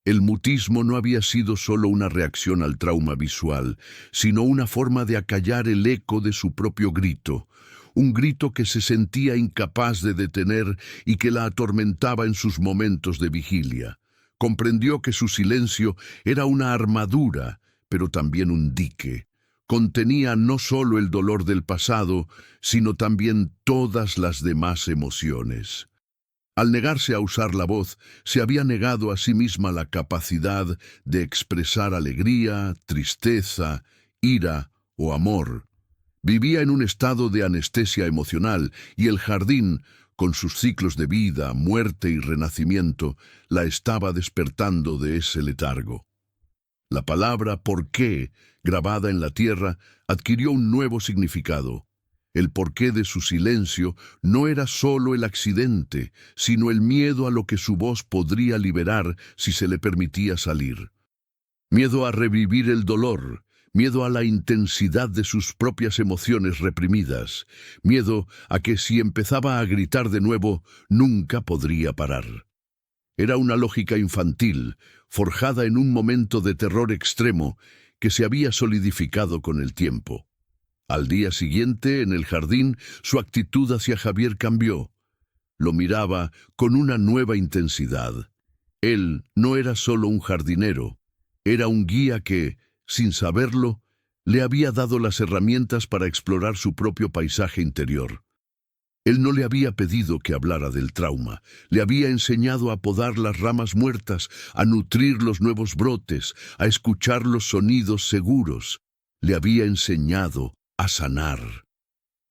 El mutismo no había sido solo una reacción al trauma visual, sino una forma de acallar el eco de su propio grito, un grito que se sentía incapaz de detener y que la atormentaba en sus momentos de vigilia. Comprendió que su silencio era una armadura, pero también un dique. Contenía no solo el dolor del pasado, sino también todas las demás emociones. Al negarse a usar la voz, se había negado a sí misma la capacidad de expresar alegría, tristeza, ira o amor. Vivía en un estado de anestesia emocional y el jardín, con sus ciclos de vida, muerte y renacimiento, la estaba despertando de ese letargo. La palabra ¿por qué?, grabada en la tierra, adquirió un nuevo significado. El porqué de su silencio no era solo el accidente, sino el miedo a lo que su voz podría liberar si se le permitía salir. Miedo a revivir el dolor, miedo a la intensidad de sus propias emociones reprimidas, miedo a que si empezaba a gritar de nuevo, nunca podría parar. Era una lógica infantil, forjada en un momento de terror extremo que se había solidificado con el tiempo. Al día siguiente, en el jardín, su actitud hacia Javier cambió. Lo miraba con una nueva intensidad. Él no era solo un jardinero, era un guía que, sin saberlo, le había dado las herramientas para explorar su propio paisaje interior. Él no le había pedido que hablara del trauma, le había enseñado a podar las ramas muertas, a nutrir los nuevos brotes, a escuchar los sonidos seguros. Le había enseñado a sanar.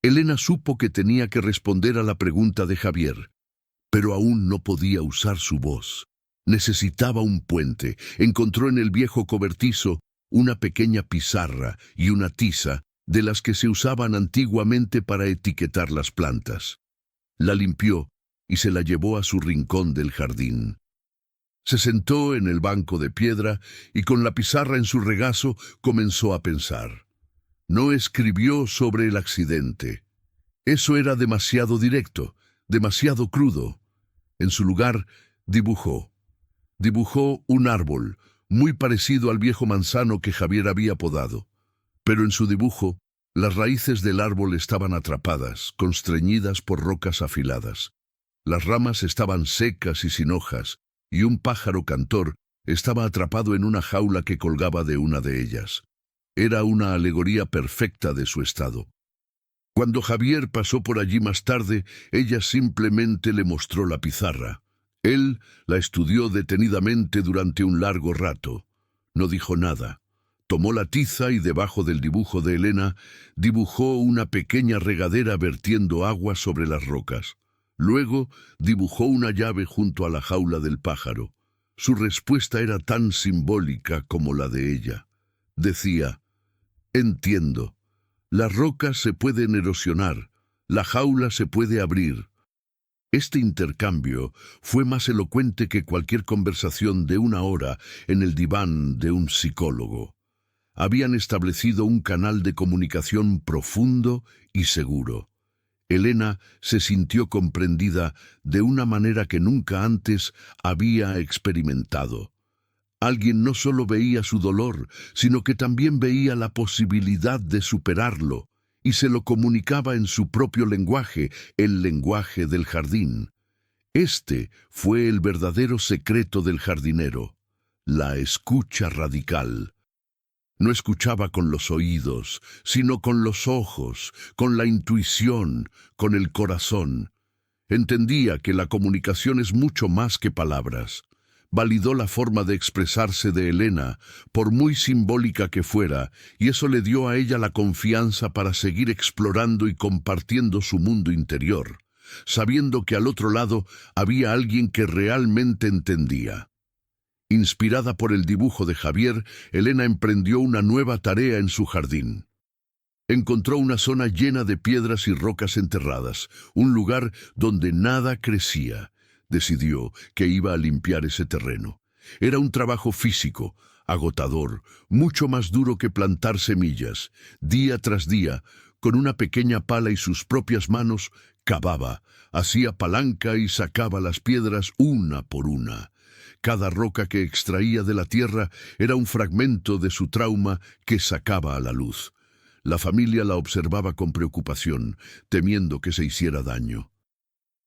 Elena supo que tenía que responder a la pregunta de Javier, pero aún no podía usar su voz. Necesitaba un puente. Encontró en el viejo cobertizo una pequeña pizarra y una tiza de las que se usaban antiguamente para etiquetar las plantas. La limpió y se la llevó a su rincón del jardín. Se sentó en el banco de piedra y con la pizarra en su regazo comenzó a pensar. No escribió sobre el accidente. Eso era demasiado directo, demasiado crudo. En su lugar, dibujó. Dibujó un árbol, muy parecido al viejo manzano que Javier había podado. Pero en su dibujo, las raíces del árbol estaban atrapadas, constreñidas por rocas afiladas. Las ramas estaban secas y sin hojas, y un pájaro cantor estaba atrapado en una jaula que colgaba de una de ellas. Era una alegoría perfecta de su estado. Cuando Javier pasó por allí más tarde, ella simplemente le mostró la pizarra. Él la estudió detenidamente durante un largo rato. No dijo nada. Tomó la tiza y debajo del dibujo de Elena dibujó una pequeña regadera vertiendo agua sobre las rocas. Luego dibujó una llave junto a la jaula del pájaro. Su respuesta era tan simbólica como la de ella. Decía, entiendo. Las rocas se pueden erosionar, la jaula se puede abrir. Este intercambio fue más elocuente que cualquier conversación de una hora en el diván de un psicólogo. Habían establecido un canal de comunicación profundo y seguro. Elena se sintió comprendida de una manera que nunca antes había experimentado. Alguien no solo veía su dolor, sino que también veía la posibilidad de superarlo, y se lo comunicaba en su propio lenguaje, el lenguaje del jardín. Este fue el verdadero secreto del jardinero, la escucha radical. No escuchaba con los oídos, sino con los ojos, con la intuición, con el corazón. Entendía que la comunicación es mucho más que palabras. Validó la forma de expresarse de Elena, por muy simbólica que fuera, y eso le dio a ella la confianza para seguir explorando y compartiendo su mundo interior, sabiendo que al otro lado había alguien que realmente entendía. Inspirada por el dibujo de Javier, Elena emprendió una nueva tarea en su jardín. Encontró una zona llena de piedras y rocas enterradas, un lugar donde nada crecía. Decidió que iba a limpiar ese terreno. Era un trabajo físico, agotador, mucho más duro que plantar semillas. Día tras día, con una pequeña pala y sus propias manos, cavaba, hacía palanca y sacaba las piedras una por una. Cada roca que extraía de la tierra era un fragmento de su trauma que sacaba a la luz. La familia la observaba con preocupación, temiendo que se hiciera daño.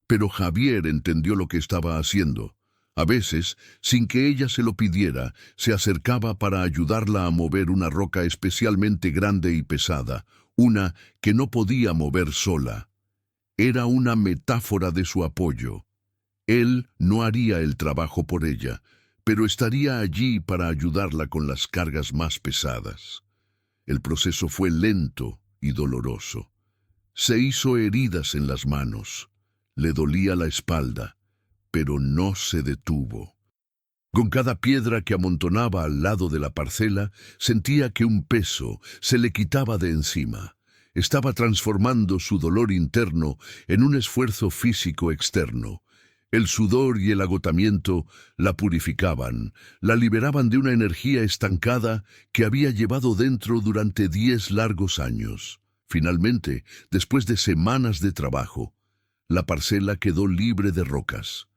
Pero Javier entendió lo que estaba haciendo. A veces, sin que ella se lo pidiera, se acercaba para ayudarla a mover una roca especialmente grande y pesada, una que no podía mover sola. Era una metáfora de su apoyo. Él no haría el trabajo por ella, pero estaría allí para ayudarla con las cargas más pesadas. El proceso fue lento y doloroso. Se hizo heridas en las manos. Le dolía la espalda, pero no se detuvo. Con cada piedra que amontonaba al lado de la parcela, sentía que un peso se le quitaba de encima. Estaba transformando su dolor interno en un esfuerzo físico externo. El sudor y el agotamiento la purificaban, la liberaban de una energía estancada que había llevado dentro durante 10 largos años. Finalmente, después de semanas de trabajo, la parcela quedó libre de rocas.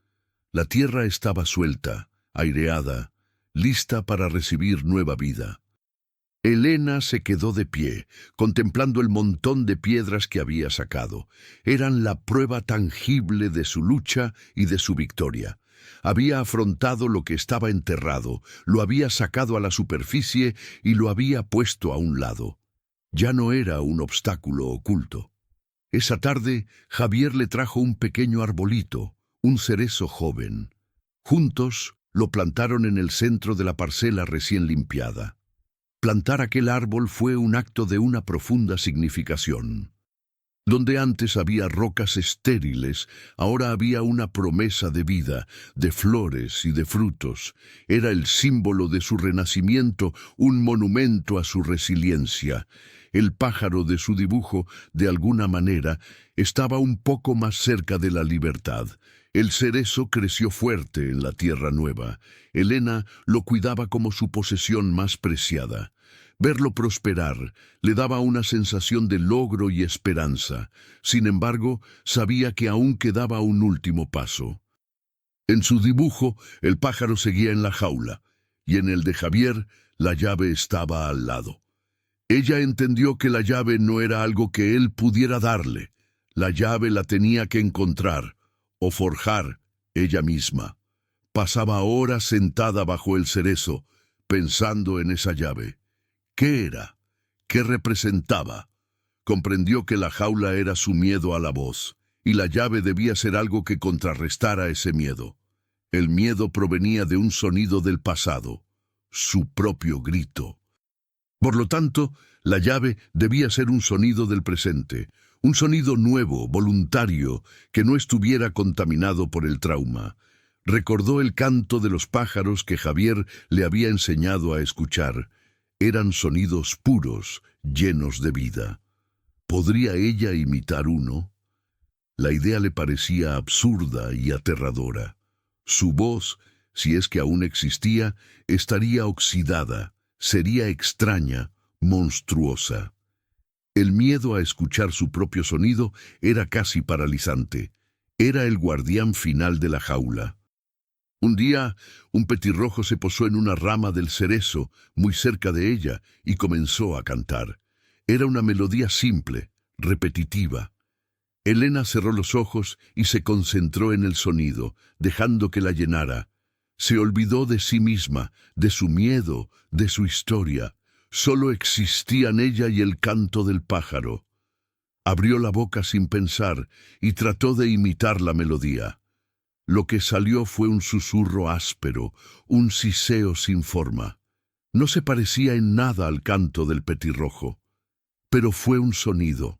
La tierra estaba suelta, aireada, lista para recibir nueva vida. Elena se quedó de pie, contemplando el montón de piedras que había sacado. Eran la prueba tangible de su lucha y de su victoria. Había afrontado lo que estaba enterrado, lo había sacado a la superficie y lo había puesto a un lado. Ya no era un obstáculo oculto. Esa tarde, Javier le trajo un pequeño arbolito, un cerezo joven. Juntos lo plantaron en el centro de la parcela recién limpiada. Plantar aquel árbol fue un acto de una profunda significación. Donde antes había rocas estériles, ahora había una promesa de vida, de flores y de frutos. Era el símbolo de su renacimiento, un monumento a su resiliencia. El pájaro de su dibujo, de alguna manera, estaba un poco más cerca de la libertad. El cerezo creció fuerte en la tierra nueva. Elena lo cuidaba como su posesión más preciada. Verlo prosperar le daba una sensación de logro y esperanza. Sin embargo, sabía que aún quedaba un último paso. En su dibujo, el pájaro seguía en la jaula, y en el de Javier, la llave estaba al lado. Ella entendió que la llave no era algo que él pudiera darle. La llave la tenía que encontrar, o forjar, ella misma. Pasaba horas sentada bajo el cerezo, pensando en esa llave. ¿Qué era? ¿Qué representaba? Comprendió que la jaula era su miedo a la voz, y la llave debía ser algo que contrarrestara ese miedo. El miedo provenía de un sonido del pasado, su propio grito. Por lo tanto, la llave debía ser un sonido del presente, un sonido nuevo, voluntario, que no estuviera contaminado por el trauma. Recordó el canto de los pájaros que Javier le había enseñado a escuchar. Eran sonidos puros, llenos de vida. ¿Podría ella imitar uno? La idea le parecía absurda y aterradora. Su voz, si es que aún existía, estaría oxidada, sería extraña, monstruosa. El miedo a escuchar su propio sonido era casi paralizante. Era el guardián final de la jaula. Un día, un petirrojo se posó en una rama del cerezo, muy cerca de ella, y comenzó a cantar. Era una melodía simple, repetitiva. Elena cerró los ojos y se concentró en el sonido, dejando que la llenara. Se olvidó de sí misma, de su miedo, de su historia. Solo existían ella y el canto del pájaro. Abrió la boca sin pensar y trató de imitar la melodía. Lo que salió fue un susurro áspero, un siseo sin forma. No se parecía en nada al canto del petirrojo, pero fue un sonido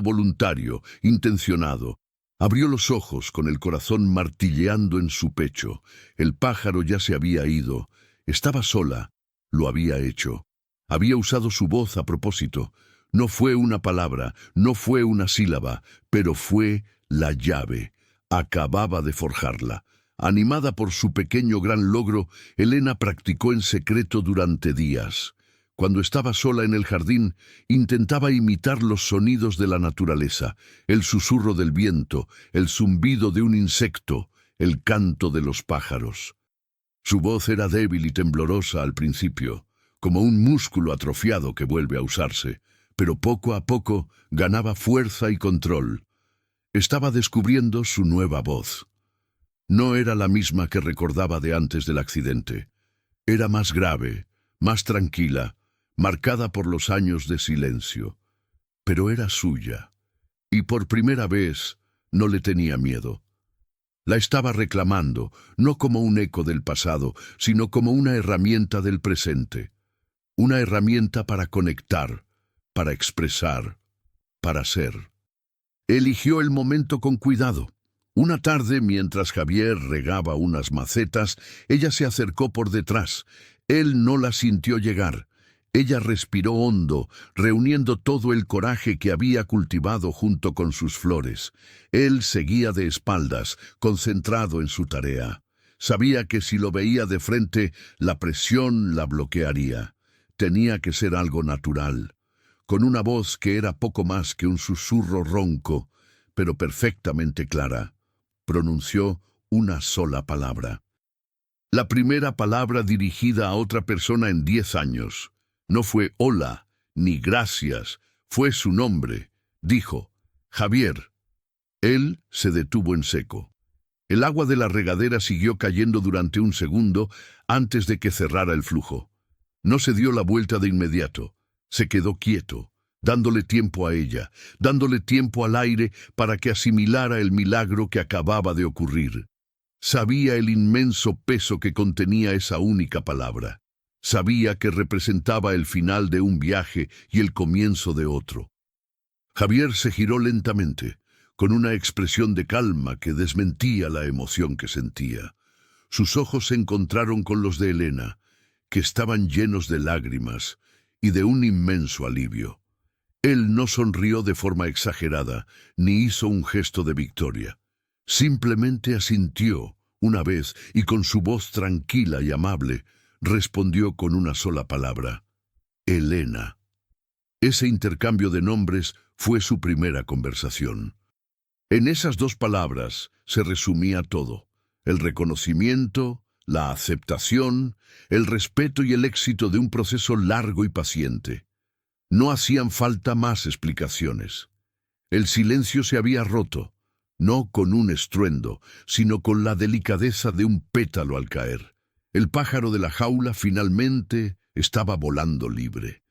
voluntario, intencionado. Abrió los ojos con el corazón martilleando en su pecho. El pájaro ya se había ido. Estaba sola. Lo había hecho. Había usado su voz a propósito. No fue una palabra, no fue una sílaba, pero fue la llave. Acababa de forjarla. Animada por su pequeño gran logro, Elena practicó en secreto durante días. Cuando estaba sola en el jardín, intentaba imitar los sonidos de la naturaleza, el susurro del viento, el zumbido de un insecto, el canto de los pájaros. Su voz era débil y temblorosa al principio, como un músculo atrofiado que vuelve a usarse, pero poco a poco ganaba fuerza y control. Estaba descubriendo su nueva voz. No era la misma que recordaba de antes del accidente. Era más grave, más tranquila, marcada por los años de silencio. Pero era suya, y por primera vez no le tenía miedo. La estaba reclamando, no como un eco del pasado, sino como una herramienta del presente. Una herramienta para conectar, para expresar, para ser. Eligió el momento con cuidado. Una tarde, mientras Javier regaba unas macetas, ella se acercó por detrás. Él no la sintió llegar. Ella respiró hondo, reuniendo todo el coraje que había cultivado junto con sus flores. Él seguía de espaldas, concentrado en su tarea. Sabía que si lo veía de frente, la presión la bloquearía. Tenía que ser algo natural, con una voz que era poco más que un susurro ronco, pero perfectamente clara. Pronunció una sola palabra. La primera palabra dirigida a otra persona en 10 años. No fue hola, ni gracias, fue su nombre. Dijo, Javier. Él se detuvo en seco. El agua de la regadera siguió cayendo durante un segundo antes de que cerrara el flujo. No se dio la vuelta de inmediato. Se quedó quieto, dándole tiempo a ella, dándole tiempo al aire para que asimilara el milagro que acababa de ocurrir. Sabía el inmenso peso que contenía esa única palabra. Sabía que representaba el final de un viaje y el comienzo de otro. Javier se giró lentamente, con una expresión de calma que desmentía la emoción que sentía. Sus ojos se encontraron con los de Elena, que estaban llenos de lágrimas y de un inmenso alivio. Él no sonrió de forma exagerada, ni hizo un gesto de victoria. Simplemente asintió, una vez, y con su voz tranquila y amable, respondió con una sola palabra, Elena. Ese intercambio de nombres fue su primera conversación. En esas 2 palabras se resumía todo: el reconocimiento, la aceptación, el respeto y el éxito de un proceso largo y paciente. No hacían falta más explicaciones. El silencio se había roto, no con un estruendo, sino con la delicadeza de un pétalo al caer. El pájaro de la jaula finalmente estaba volando libre.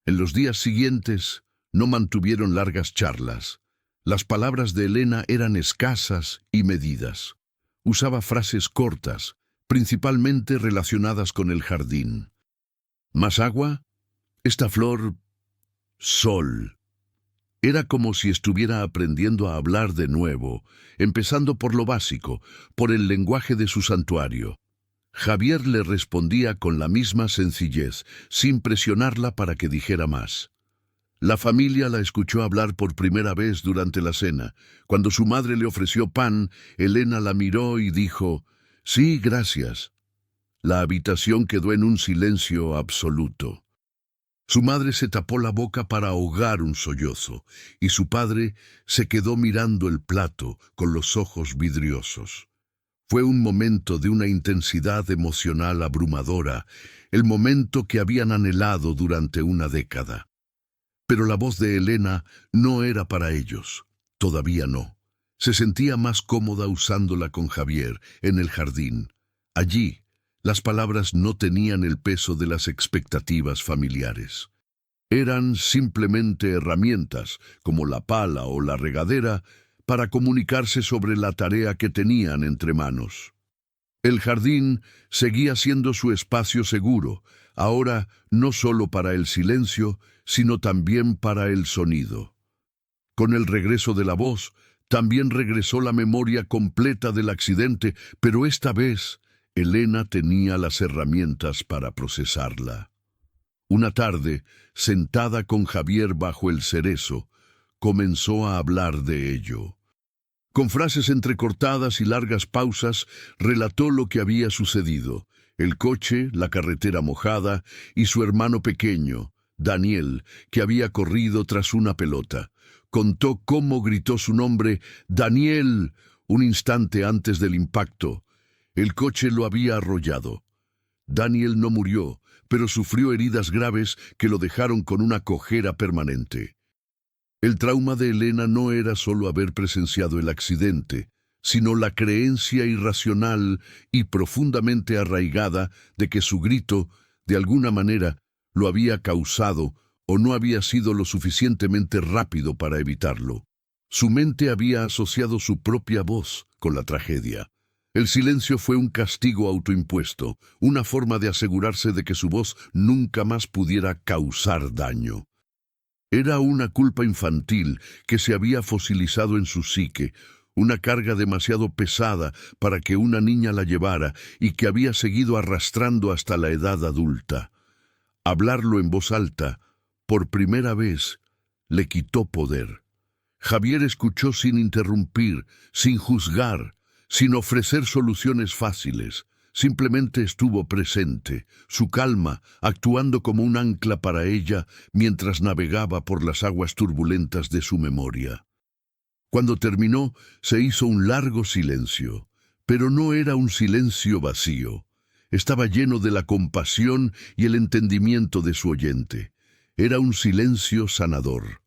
En los días siguientes no mantuvieron largas charlas. Las palabras de Elena eran escasas y medidas. Usaba frases cortas, principalmente relacionadas con el jardín. ¿Más agua? Esta flor... sol. Era como si estuviera aprendiendo a hablar de nuevo, empezando por lo básico, por el lenguaje de su santuario. Javier le respondía con la misma sencillez, sin presionarla para que dijera más. La familia la escuchó hablar por primera vez durante la cena. Cuando su madre le ofreció pan, Elena la miró y dijo, «Sí, gracias». La habitación quedó en un silencio absoluto. Su madre se tapó la boca para ahogar un sollozo, y su padre se quedó mirando el plato con los ojos vidriosos. Fue un momento de una intensidad emocional abrumadora, el momento que habían anhelado durante una década. Pero la voz de Elena no era para ellos, todavía no. Se sentía más cómoda usándola con Javier, en el jardín. Allí, las palabras no tenían el peso de las expectativas familiares. Eran simplemente herramientas, como la pala o la regadera, para comunicarse sobre la tarea que tenían entre manos. El jardín seguía siendo su espacio seguro, ahora no solo para el silencio, sino también para el sonido. Con el regreso de la voz, también regresó la memoria completa del accidente, pero esta vez Elena tenía las herramientas para procesarla. Una tarde, sentada con Javier bajo el cerezo, comenzó a hablar de ello. Con frases entrecortadas y largas pausas, relató lo que había sucedido: el coche, la carretera mojada y su hermano pequeño, Daniel, que había corrido tras una pelota. Contó cómo gritó su nombre, ¡Daniel!, un instante antes del impacto. El coche lo había arrollado. Daniel no murió, pero sufrió heridas graves que lo dejaron con una cojera permanente. El trauma de Elena no era solo haber presenciado el accidente, sino la creencia irracional y profundamente arraigada de que su grito, de alguna manera, lo había causado o no había sido lo suficientemente rápido para evitarlo. Su mente había asociado su propia voz con la tragedia. El silencio fue un castigo autoimpuesto, una forma de asegurarse de que su voz nunca más pudiera causar daño. Era una culpa infantil que se había fosilizado en su psique, una carga demasiado pesada para que una niña la llevara y que había seguido arrastrando hasta la edad adulta. Hablarlo en voz alta, por primera vez, le quitó poder. Javier escuchó sin interrumpir, sin juzgar, sin ofrecer soluciones fáciles. Simplemente estuvo presente, su calma actuando como un ancla para ella mientras navegaba por las aguas turbulentas de su memoria. Cuando terminó, se hizo un largo silencio, pero no era un silencio vacío. Estaba lleno de la compasión y el entendimiento de su oyente. Era un silencio sanador.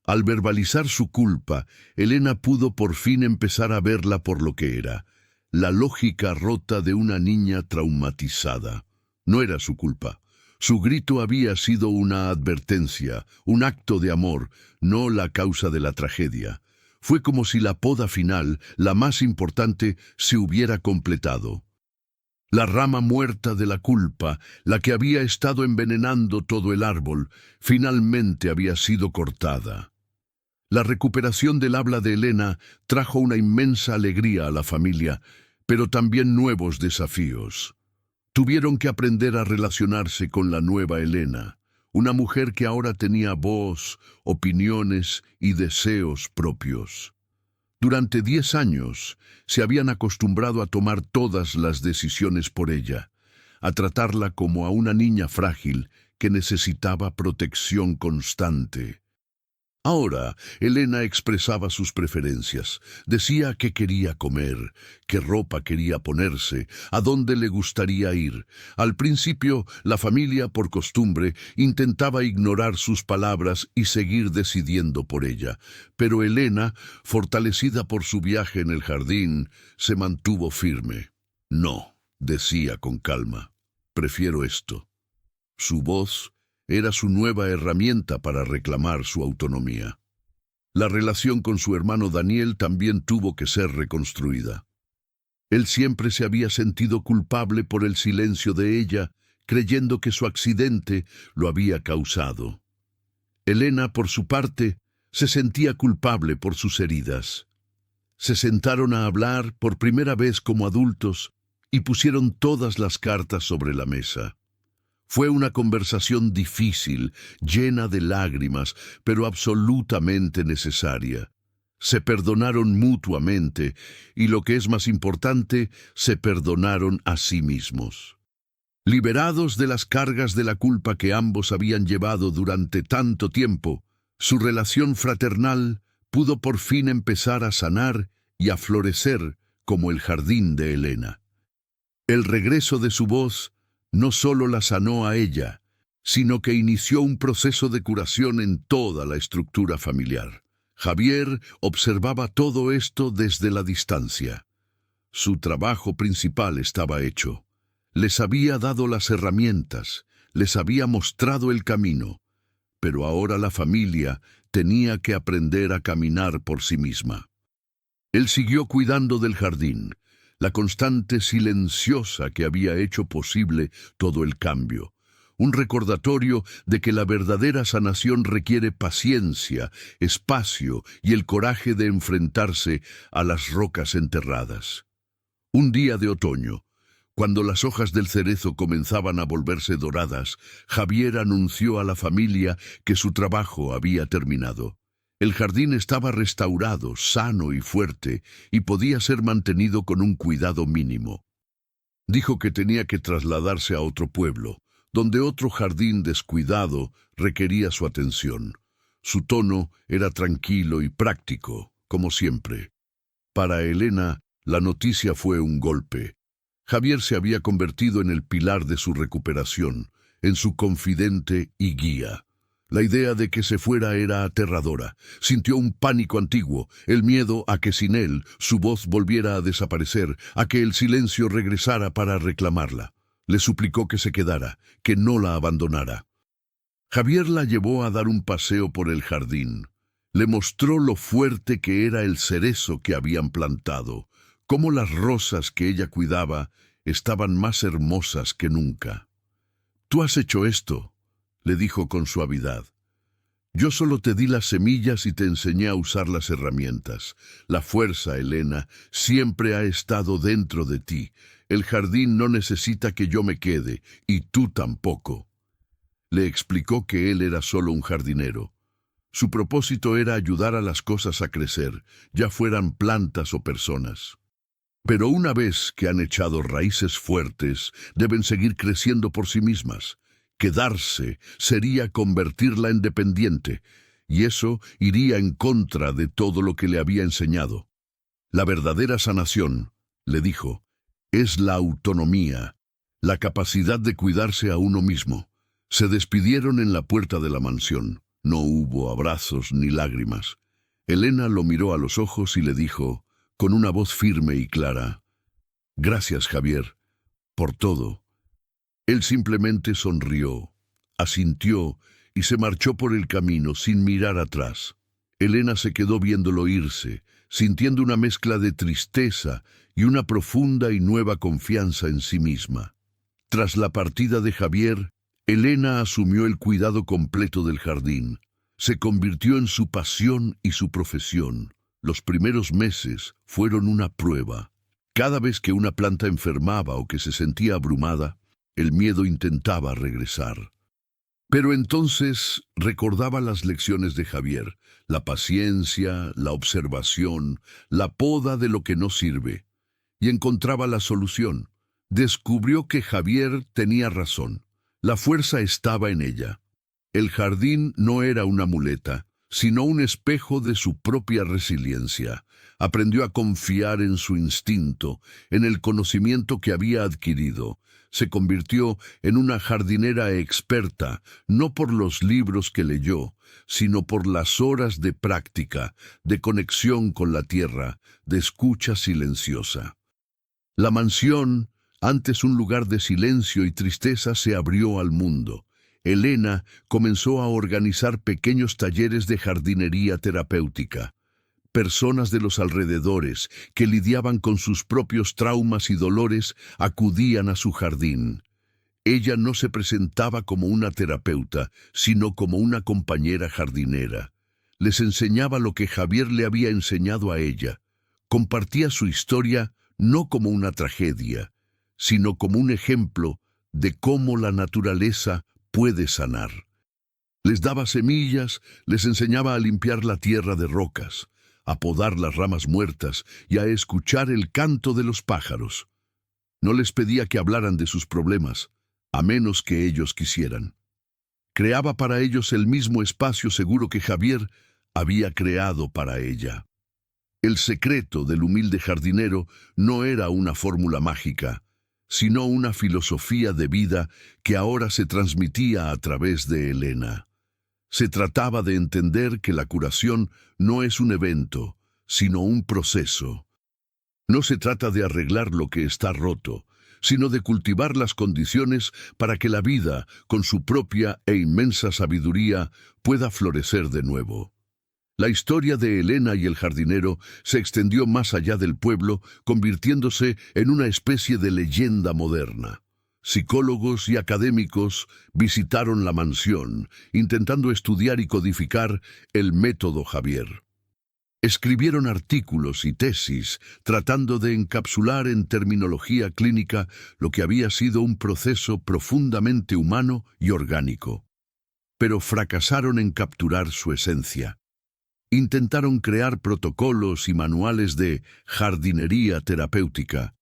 Al verbalizar su culpa, Elena pudo por fin empezar a verla por lo que era: la lógica rota de una niña traumatizada. No era su culpa. Su grito había sido una advertencia, un acto de amor, no la causa de la tragedia. Fue como si la poda final, la más importante, se hubiera completado. La rama muerta de la culpa, la que había estado envenenando todo el árbol, finalmente había sido cortada. La recuperación del habla de Elena trajo una inmensa alegría a la familia, pero también nuevos desafíos. Tuvieron que aprender a relacionarse con la nueva Elena, una mujer que ahora tenía voz, opiniones y deseos propios. Durante 10 años se habían acostumbrado a tomar todas las decisiones por ella, a tratarla como a una niña frágil que necesitaba protección constante. Ahora, Elena expresaba sus preferencias, decía qué quería comer, qué ropa quería ponerse, a dónde le gustaría ir. Al principio, la familia, por costumbre, intentaba ignorar sus palabras y seguir decidiendo por ella. Pero Elena, fortalecida por su viaje en el jardín, se mantuvo firme. No, decía con calma, prefiero esto. Su voz era su nueva herramienta para reclamar su autonomía. La relación con su hermano Daniel también tuvo que ser reconstruida. Él siempre se había sentido culpable por el silencio de ella, creyendo que su accidente lo había causado. Elena, por su parte, se sentía culpable por sus heridas. Se sentaron a hablar por primera vez como adultos y pusieron todas las cartas sobre la mesa. Fue una conversación difícil, llena de lágrimas, pero absolutamente necesaria. Se perdonaron mutuamente y, lo que es más importante, se perdonaron a sí mismos. Liberados de las cargas de la culpa que ambos habían llevado durante tanto tiempo, su relación fraternal pudo por fin empezar a sanar y a florecer como el jardín de Elena. El regreso de su voz no solo la sanó a ella, sino que inició un proceso de curación en toda la estructura familiar. Javier observaba todo esto desde la distancia. Su trabajo principal estaba hecho. Les había dado las herramientas, les había mostrado el camino, pero ahora la familia tenía que aprender a caminar por sí misma. Él siguió cuidando del jardín, la constante silenciosa que había hecho posible todo el cambio. Un recordatorio de que la verdadera sanación requiere paciencia, espacio y el coraje de enfrentarse a las rocas enterradas. Un día de otoño, cuando las hojas del cerezo comenzaban a volverse doradas, Javier anunció a la familia que su trabajo había terminado. El jardín estaba restaurado, sano y fuerte, y podía ser mantenido con un cuidado mínimo. Dijo que tenía que trasladarse a otro pueblo, donde otro jardín descuidado requería su atención. Su tono era tranquilo y práctico, como siempre. Para Elena, la noticia fue un golpe. Javier se había convertido en el pilar de su recuperación, en su confidente y guía. La idea de que se fuera era aterradora. Sintió un pánico antiguo, el miedo a que sin él su voz volviera a desaparecer, a que el silencio regresara para reclamarla. Le suplicó que se quedara, que no la abandonara. Javier la llevó a dar un paseo por el jardín. Le mostró lo fuerte que era el cerezo que habían plantado, cómo las rosas que ella cuidaba estaban más hermosas que nunca. «Tú has hecho esto», le dijo con suavidad. «Yo solo te di las semillas y te enseñé a usar las herramientas. La fuerza, Elena, siempre ha estado dentro de ti. El jardín no necesita que yo me quede, y tú tampoco». Le explicó que él era solo un jardinero. Su propósito era ayudar a las cosas a crecer, ya fueran plantas o personas. Pero una vez que han echado raíces fuertes, deben seguir creciendo por sí mismas. Quedarse sería convertirla en dependiente, y eso iría en contra de todo lo que le había enseñado. La verdadera sanación, le dijo, es la autonomía, la capacidad de cuidarse a uno mismo. Se despidieron en la puerta de la mansión. No hubo abrazos ni lágrimas. Elena lo miró a los ojos y le dijo, con una voz firme y clara, «Gracias, Javier, por todo». Él simplemente sonrió, asintió y se marchó por el camino sin mirar atrás. Elena se quedó viéndolo irse, sintiendo una mezcla de tristeza y una profunda y nueva confianza en sí misma. Tras la partida de Javier, Elena asumió el cuidado completo del jardín. Se convirtió en su pasión y su profesión. Los primeros meses fueron una prueba. Cada vez que una planta enfermaba o que se sentía abrumada, el miedo intentaba regresar. Pero entonces recordaba las lecciones de Javier, la paciencia, la observación, la poda de lo que no sirve, y encontraba la solución. Descubrió que Javier tenía razón. La fuerza estaba en ella. El jardín no era una muleta, sino un espejo de su propia resiliencia. Aprendió a confiar en su instinto, en el conocimiento que había adquirido. Se convirtió en una jardinera experta, no por los libros que leyó, sino por las horas de práctica, de conexión con la tierra, de escucha silenciosa. La mansión, antes un lugar de silencio y tristeza, se abrió al mundo. Elena comenzó a organizar pequeños talleres de jardinería terapéutica. Personas de los alrededores que lidiaban con sus propios traumas y dolores acudían a su jardín. Ella no se presentaba como una terapeuta, sino como una compañera jardinera. Les enseñaba lo que Javier le había enseñado a ella. Compartía su historia no como una tragedia, sino como un ejemplo de cómo la naturaleza puede sanar. Les daba semillas, les enseñaba a limpiar la tierra de rocas, a podar las ramas muertas y a escuchar el canto de los pájaros. No les pedía que hablaran de sus problemas, a menos que ellos quisieran. Creaba para ellos el mismo espacio seguro que Javier había creado para ella. El secreto del humilde jardinero no era una fórmula mágica, sino una filosofía de vida que ahora se transmitía a través de Elena. Se trataba de entender que la curación no es un evento, sino un proceso. No se trata de arreglar lo que está roto, sino de cultivar las condiciones para que la vida, con su propia e inmensa sabiduría, pueda florecer de nuevo. La historia de Elena y el jardinero se extendió más allá del pueblo, convirtiéndose en una especie de leyenda moderna. Psicólogos y académicos visitaron la mansión, intentando estudiar y codificar el método Javier. Escribieron artículos y tesis tratando de encapsular en terminología clínica lo que había sido un proceso profundamente humano y orgánico. Pero fracasaron en capturar su esencia. Intentaron crear protocolos y manuales de jardinería terapéutica,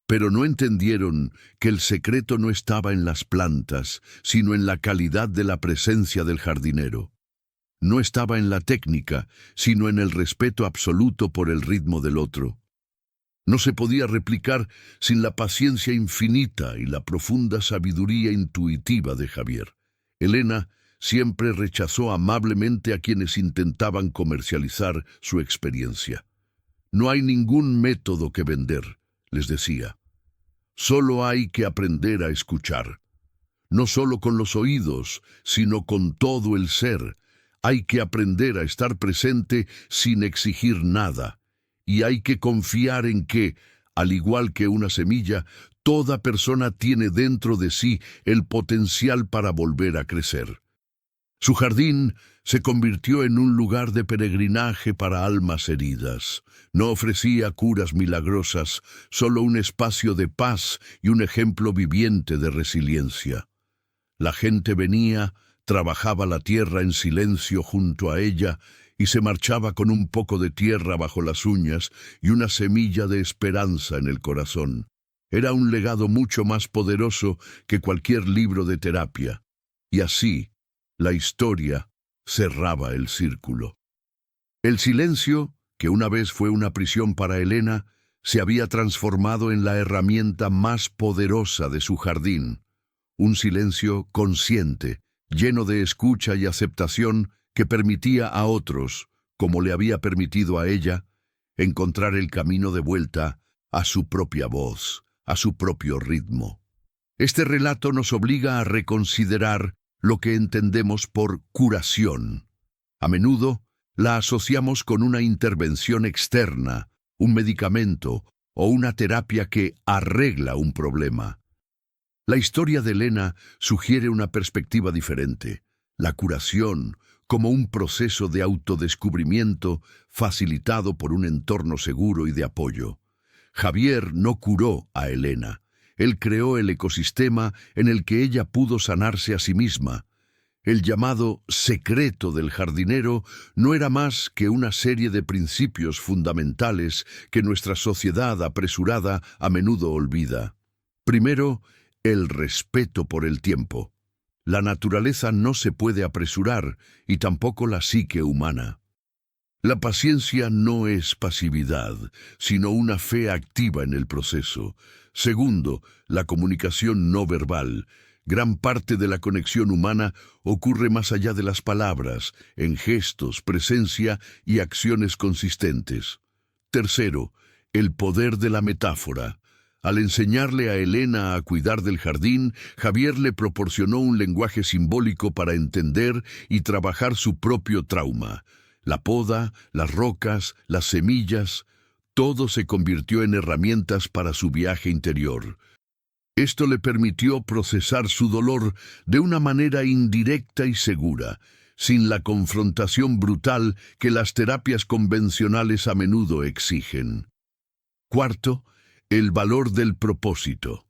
pero no entendieron que el secreto no estaba en las plantas, sino en la calidad de la presencia del jardinero. No estaba en la técnica, sino en el respeto absoluto por el ritmo del otro. No se podía replicar sin la paciencia infinita y la profunda sabiduría intuitiva de Javier. Elena siempre rechazó amablemente a quienes intentaban comercializar su experiencia. No hay ningún método que vender, les decía. Solo hay que aprender a escuchar. No solo con los oídos, sino con todo el ser. Hay que aprender a estar presente sin exigir nada. Y hay que confiar en que, al igual que una semilla, toda persona tiene dentro de sí el potencial para volver a crecer. Su jardín se convirtió en un lugar de peregrinaje para almas heridas. No ofrecía curas milagrosas, solo un espacio de paz y un ejemplo viviente de resiliencia. La gente venía, trabajaba la tierra en silencio junto a ella y se marchaba con un poco de tierra bajo las uñas y una semilla de esperanza en el corazón. Era un legado mucho más poderoso que cualquier libro de terapia. Y así, la historia cerraba el círculo. El silencio, que una vez fue una prisión para Elena, se había transformado en la herramienta más poderosa de su jardín. Un silencio consciente, lleno de escucha y aceptación que permitía a otros, como le había permitido a ella, encontrar el camino de vuelta a su propia voz, a su propio ritmo. Este relato nos obliga a reconsiderar lo que entendemos por curación. A menudo la asociamos con una intervención externa, un medicamento o una terapia que arregla un problema. La historia de Elena sugiere una perspectiva diferente, la curación como un proceso de autodescubrimiento facilitado por un entorno seguro y de apoyo. Javier no curó a Elena. Él creó el ecosistema en el que ella pudo sanarse a sí misma. El llamado secreto del jardinero no era más que una serie de principios fundamentales que nuestra sociedad apresurada a menudo olvida. Primero, el respeto por el tiempo. La naturaleza no se puede apresurar y tampoco la psique humana. La paciencia no es pasividad, sino una fe activa en el proceso. Segundo, la comunicación no verbal. Gran parte de la conexión humana ocurre más allá de las palabras, en gestos, presencia y acciones consistentes. Tercero, el poder de la metáfora. Al enseñarle a Elena a cuidar del jardín, Javier le proporcionó un lenguaje simbólico para entender y trabajar su propio trauma. La poda, las rocas, las semillas, todo se convirtió en herramientas para su viaje interior. Esto le permitió procesar su dolor de una manera indirecta y segura, sin la confrontación brutal que las terapias convencionales a menudo exigen. Cuarto, el valor del propósito.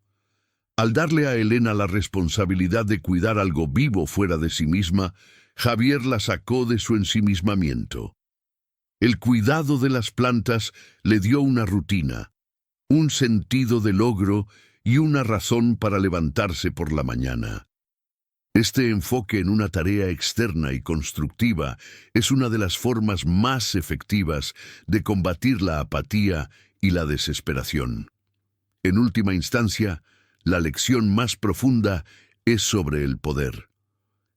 Al darle a Elena la responsabilidad de cuidar algo vivo fuera de sí misma, Javier la sacó de su ensimismamiento. El cuidado de las plantas le dio una rutina, un sentido de logro y una razón para levantarse por la mañana. Este enfoque en una tarea externa y constructiva es una de las formas más efectivas de combatir la apatía y la desesperación. En última instancia, la lección más profunda es sobre el poder.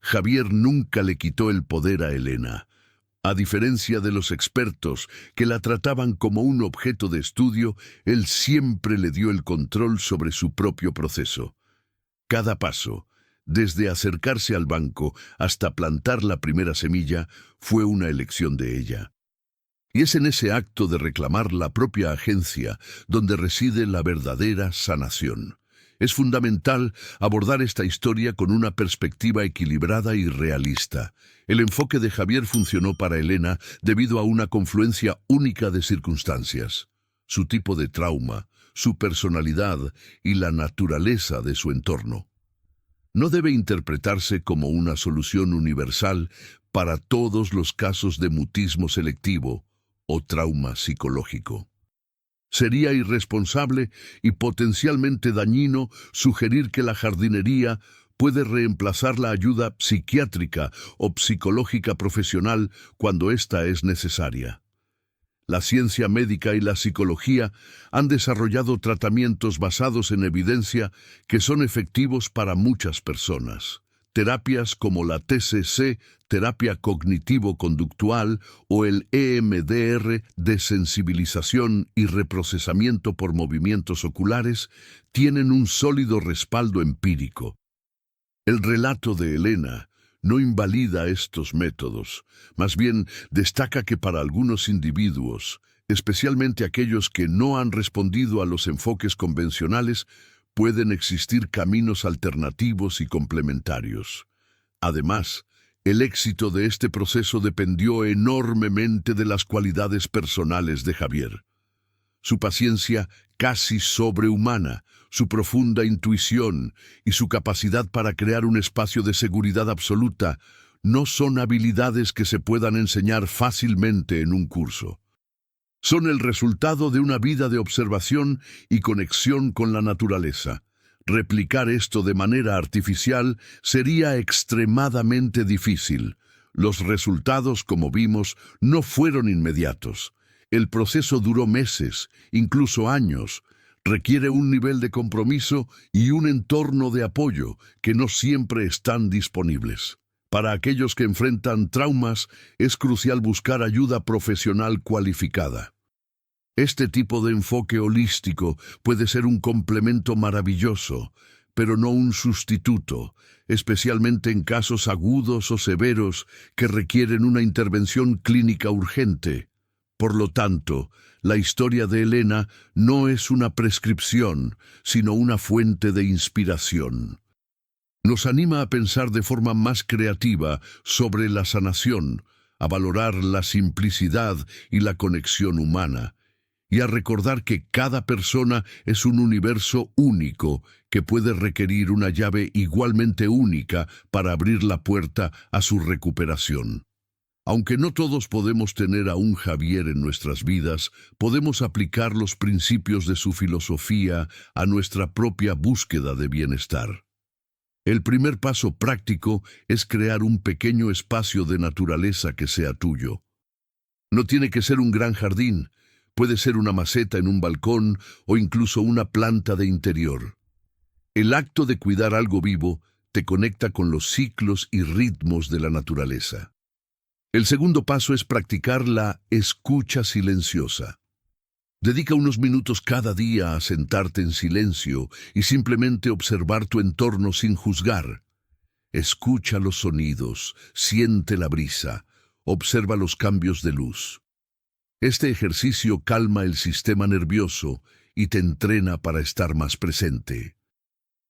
Javier nunca le quitó el poder a Elena. A diferencia de los expertos que la trataban como un objeto de estudio, él siempre le dio el control sobre su propio proceso. Cada paso, desde acercarse al banco hasta plantar la primera semilla, fue una elección de ella. Y es en ese acto de reclamar la propia agencia donde reside la verdadera sanación. Es fundamental abordar esta historia con una perspectiva equilibrada y realista. El enfoque de Javier funcionó para Elena debido a una confluencia única de circunstancias. Su tipo de trauma, su personalidad y la naturaleza de su entorno. No debe interpretarse como una solución universal para todos los casos de mutismo selectivo o trauma psicológico. Sería irresponsable y potencialmente dañino sugerir que la jardinería puede reemplazar la ayuda psiquiátrica o psicológica profesional cuando ésta es necesaria. La ciencia médica y la psicología han desarrollado tratamientos basados en evidencia que son efectivos para muchas personas. Terapias como la TCC, terapia cognitivo-conductual, o el EMDR, desensibilización y reprocesamiento por movimientos oculares, tienen un sólido respaldo empírico. El relato de Elena no invalida estos métodos, más bien destaca que para algunos individuos, especialmente aquellos que no han respondido a los enfoques convencionales, pueden existir caminos alternativos y complementarios. Además, el éxito de este proceso dependió enormemente de las cualidades personales de Javier. Su paciencia casi sobrehumana, su profunda intuición y su capacidad para crear un espacio de seguridad absoluta no son habilidades que se puedan enseñar fácilmente en un curso. Son el resultado de una vida de observación y conexión con la naturaleza. Replicar esto de manera artificial sería extremadamente difícil. Los resultados, como vimos, no fueron inmediatos. El proceso duró meses, incluso años. Requiere un nivel de compromiso y un entorno de apoyo que no siempre están disponibles. Para aquellos que enfrentan traumas, es crucial buscar ayuda profesional cualificada. Este tipo de enfoque holístico puede ser un complemento maravilloso, pero no un sustituto, especialmente en casos agudos o severos que requieren una intervención clínica urgente. Por lo tanto, la historia de Elena no es una prescripción, sino una fuente de inspiración. Nos anima a pensar de forma más creativa sobre la sanación, a valorar la simplicidad y la conexión humana, y a recordar que cada persona es un universo único que puede requerir una llave igualmente única para abrir la puerta a su recuperación. Aunque no todos podemos tener a un Javier en nuestras vidas, podemos aplicar los principios de su filosofía a nuestra propia búsqueda de bienestar. El primer paso práctico es crear un pequeño espacio de naturaleza que sea tuyo. No tiene que ser un gran jardín, puede ser una maceta en un balcón o incluso una planta de interior. El acto de cuidar algo vivo te conecta con los ciclos y ritmos de la naturaleza. El segundo paso es practicar la escucha silenciosa. Dedica unos minutos cada día a sentarte en silencio y simplemente observar tu entorno sin juzgar. Escucha los sonidos, siente la brisa, observa los cambios de luz. Este ejercicio calma el sistema nervioso y te entrena para estar más presente.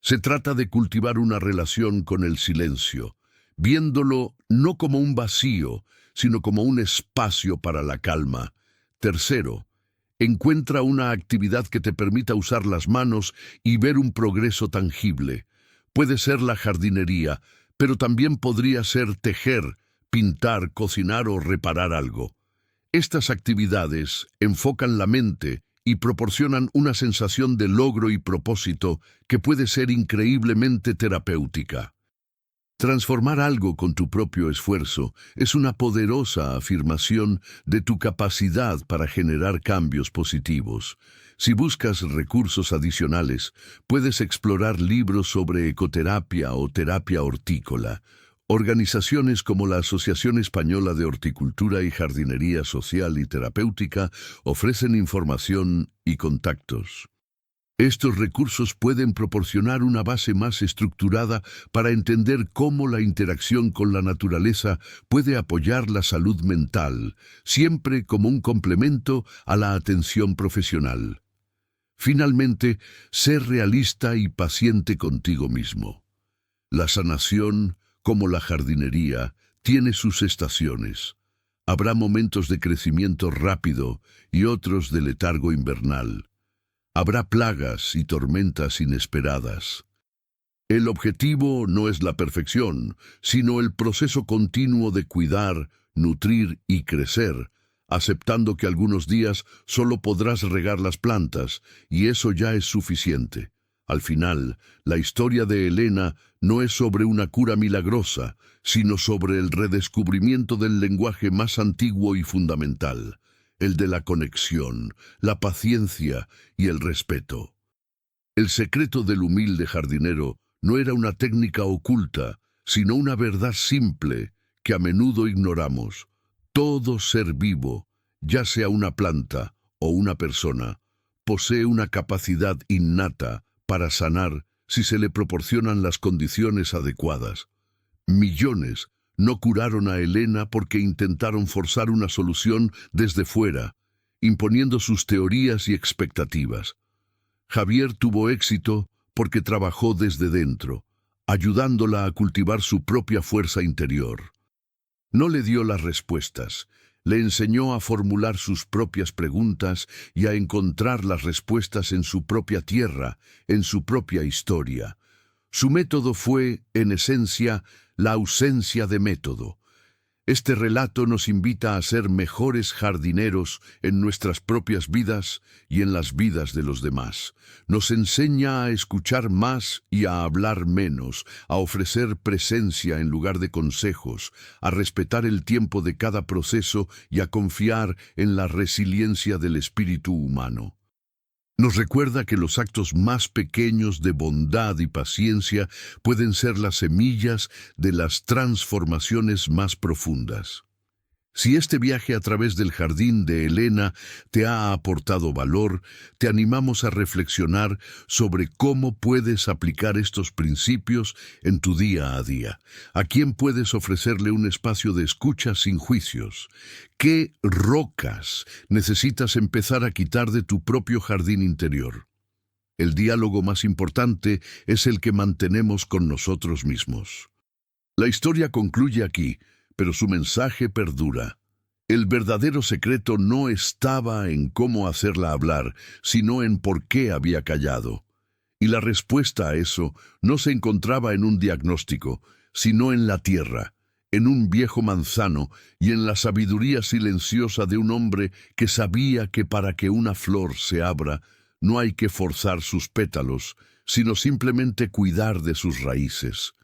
Se trata de cultivar una relación con el silencio, viéndolo no como un vacío, sino como un espacio para la calma. Tercero, encuentra una actividad que te permita usar las manos y ver un progreso tangible. Puede ser la jardinería, pero también podría ser tejer, pintar, cocinar o reparar algo. Estas actividades enfocan la mente y proporcionan una sensación de logro y propósito que puede ser increíblemente terapéutica. Transformar algo con tu propio esfuerzo es una poderosa afirmación de tu capacidad para generar cambios positivos. Si buscas recursos adicionales, puedes explorar libros sobre ecoterapia o terapia hortícola. Organizaciones como la Asociación Española de Horticultura y Jardinería Social y Terapéutica ofrecen información y contactos. Estos recursos pueden proporcionar una base más estructurada para entender cómo la interacción con la naturaleza puede apoyar la salud mental, siempre como un complemento a la atención profesional. Finalmente, ser realista y paciente contigo mismo. La sanación, como la jardinería, tiene sus estaciones. Habrá momentos de crecimiento rápido y otros de letargo invernal. Habrá plagas y tormentas inesperadas. El objetivo no es la perfección, sino el proceso continuo de cuidar, nutrir y crecer, aceptando que algunos días solo podrás regar las plantas, y eso ya es suficiente. Al final, la historia de Elena no es sobre una cura milagrosa, sino sobre el redescubrimiento del lenguaje más antiguo y fundamental, el de la conexión, la paciencia y el respeto. El secreto del humilde jardinero no era una técnica oculta, sino una verdad simple que a menudo ignoramos. Todo ser vivo, ya sea una planta o una persona, posee una capacidad innata para sanar si se le proporcionan las condiciones adecuadas. Millones no curaron a Elena porque intentaron forzar una solución desde fuera, imponiendo sus teorías y expectativas. Javier tuvo éxito porque trabajó desde dentro, ayudándola a cultivar su propia fuerza interior. No le dio las respuestas, le enseñó a formular sus propias preguntas y a encontrar las respuestas en su propia tierra, en su propia historia. Su método fue, en esencia, la ausencia de método. Este relato nos invita a ser mejores jardineros en nuestras propias vidas y en las vidas de los demás. Nos enseña a escuchar más y a hablar menos, a ofrecer presencia en lugar de consejos, a respetar el tiempo de cada proceso y a confiar en la resiliencia del espíritu humano. Nos recuerda que los actos más pequeños de bondad y paciencia pueden ser las semillas de las transformaciones más profundas. Si este viaje a través del jardín de Elena te ha aportado valor, te animamos a reflexionar sobre cómo puedes aplicar estos principios en tu día a día. ¿A quién puedes ofrecerle un espacio de escucha sin juicios? ¿Qué rocas necesitas empezar a quitar de tu propio jardín interior? El diálogo más importante es el que mantenemos con nosotros mismos. La historia concluye aquí, pero su mensaje perdura. El verdadero secreto no estaba en cómo hacerla hablar, sino en por qué había callado. Y la respuesta a eso no se encontraba en un diagnóstico, sino en la tierra, en un viejo manzano y en la sabiduría silenciosa de un hombre que sabía que para que una flor se abra, no hay que forzar sus pétalos, sino simplemente cuidar de sus raíces.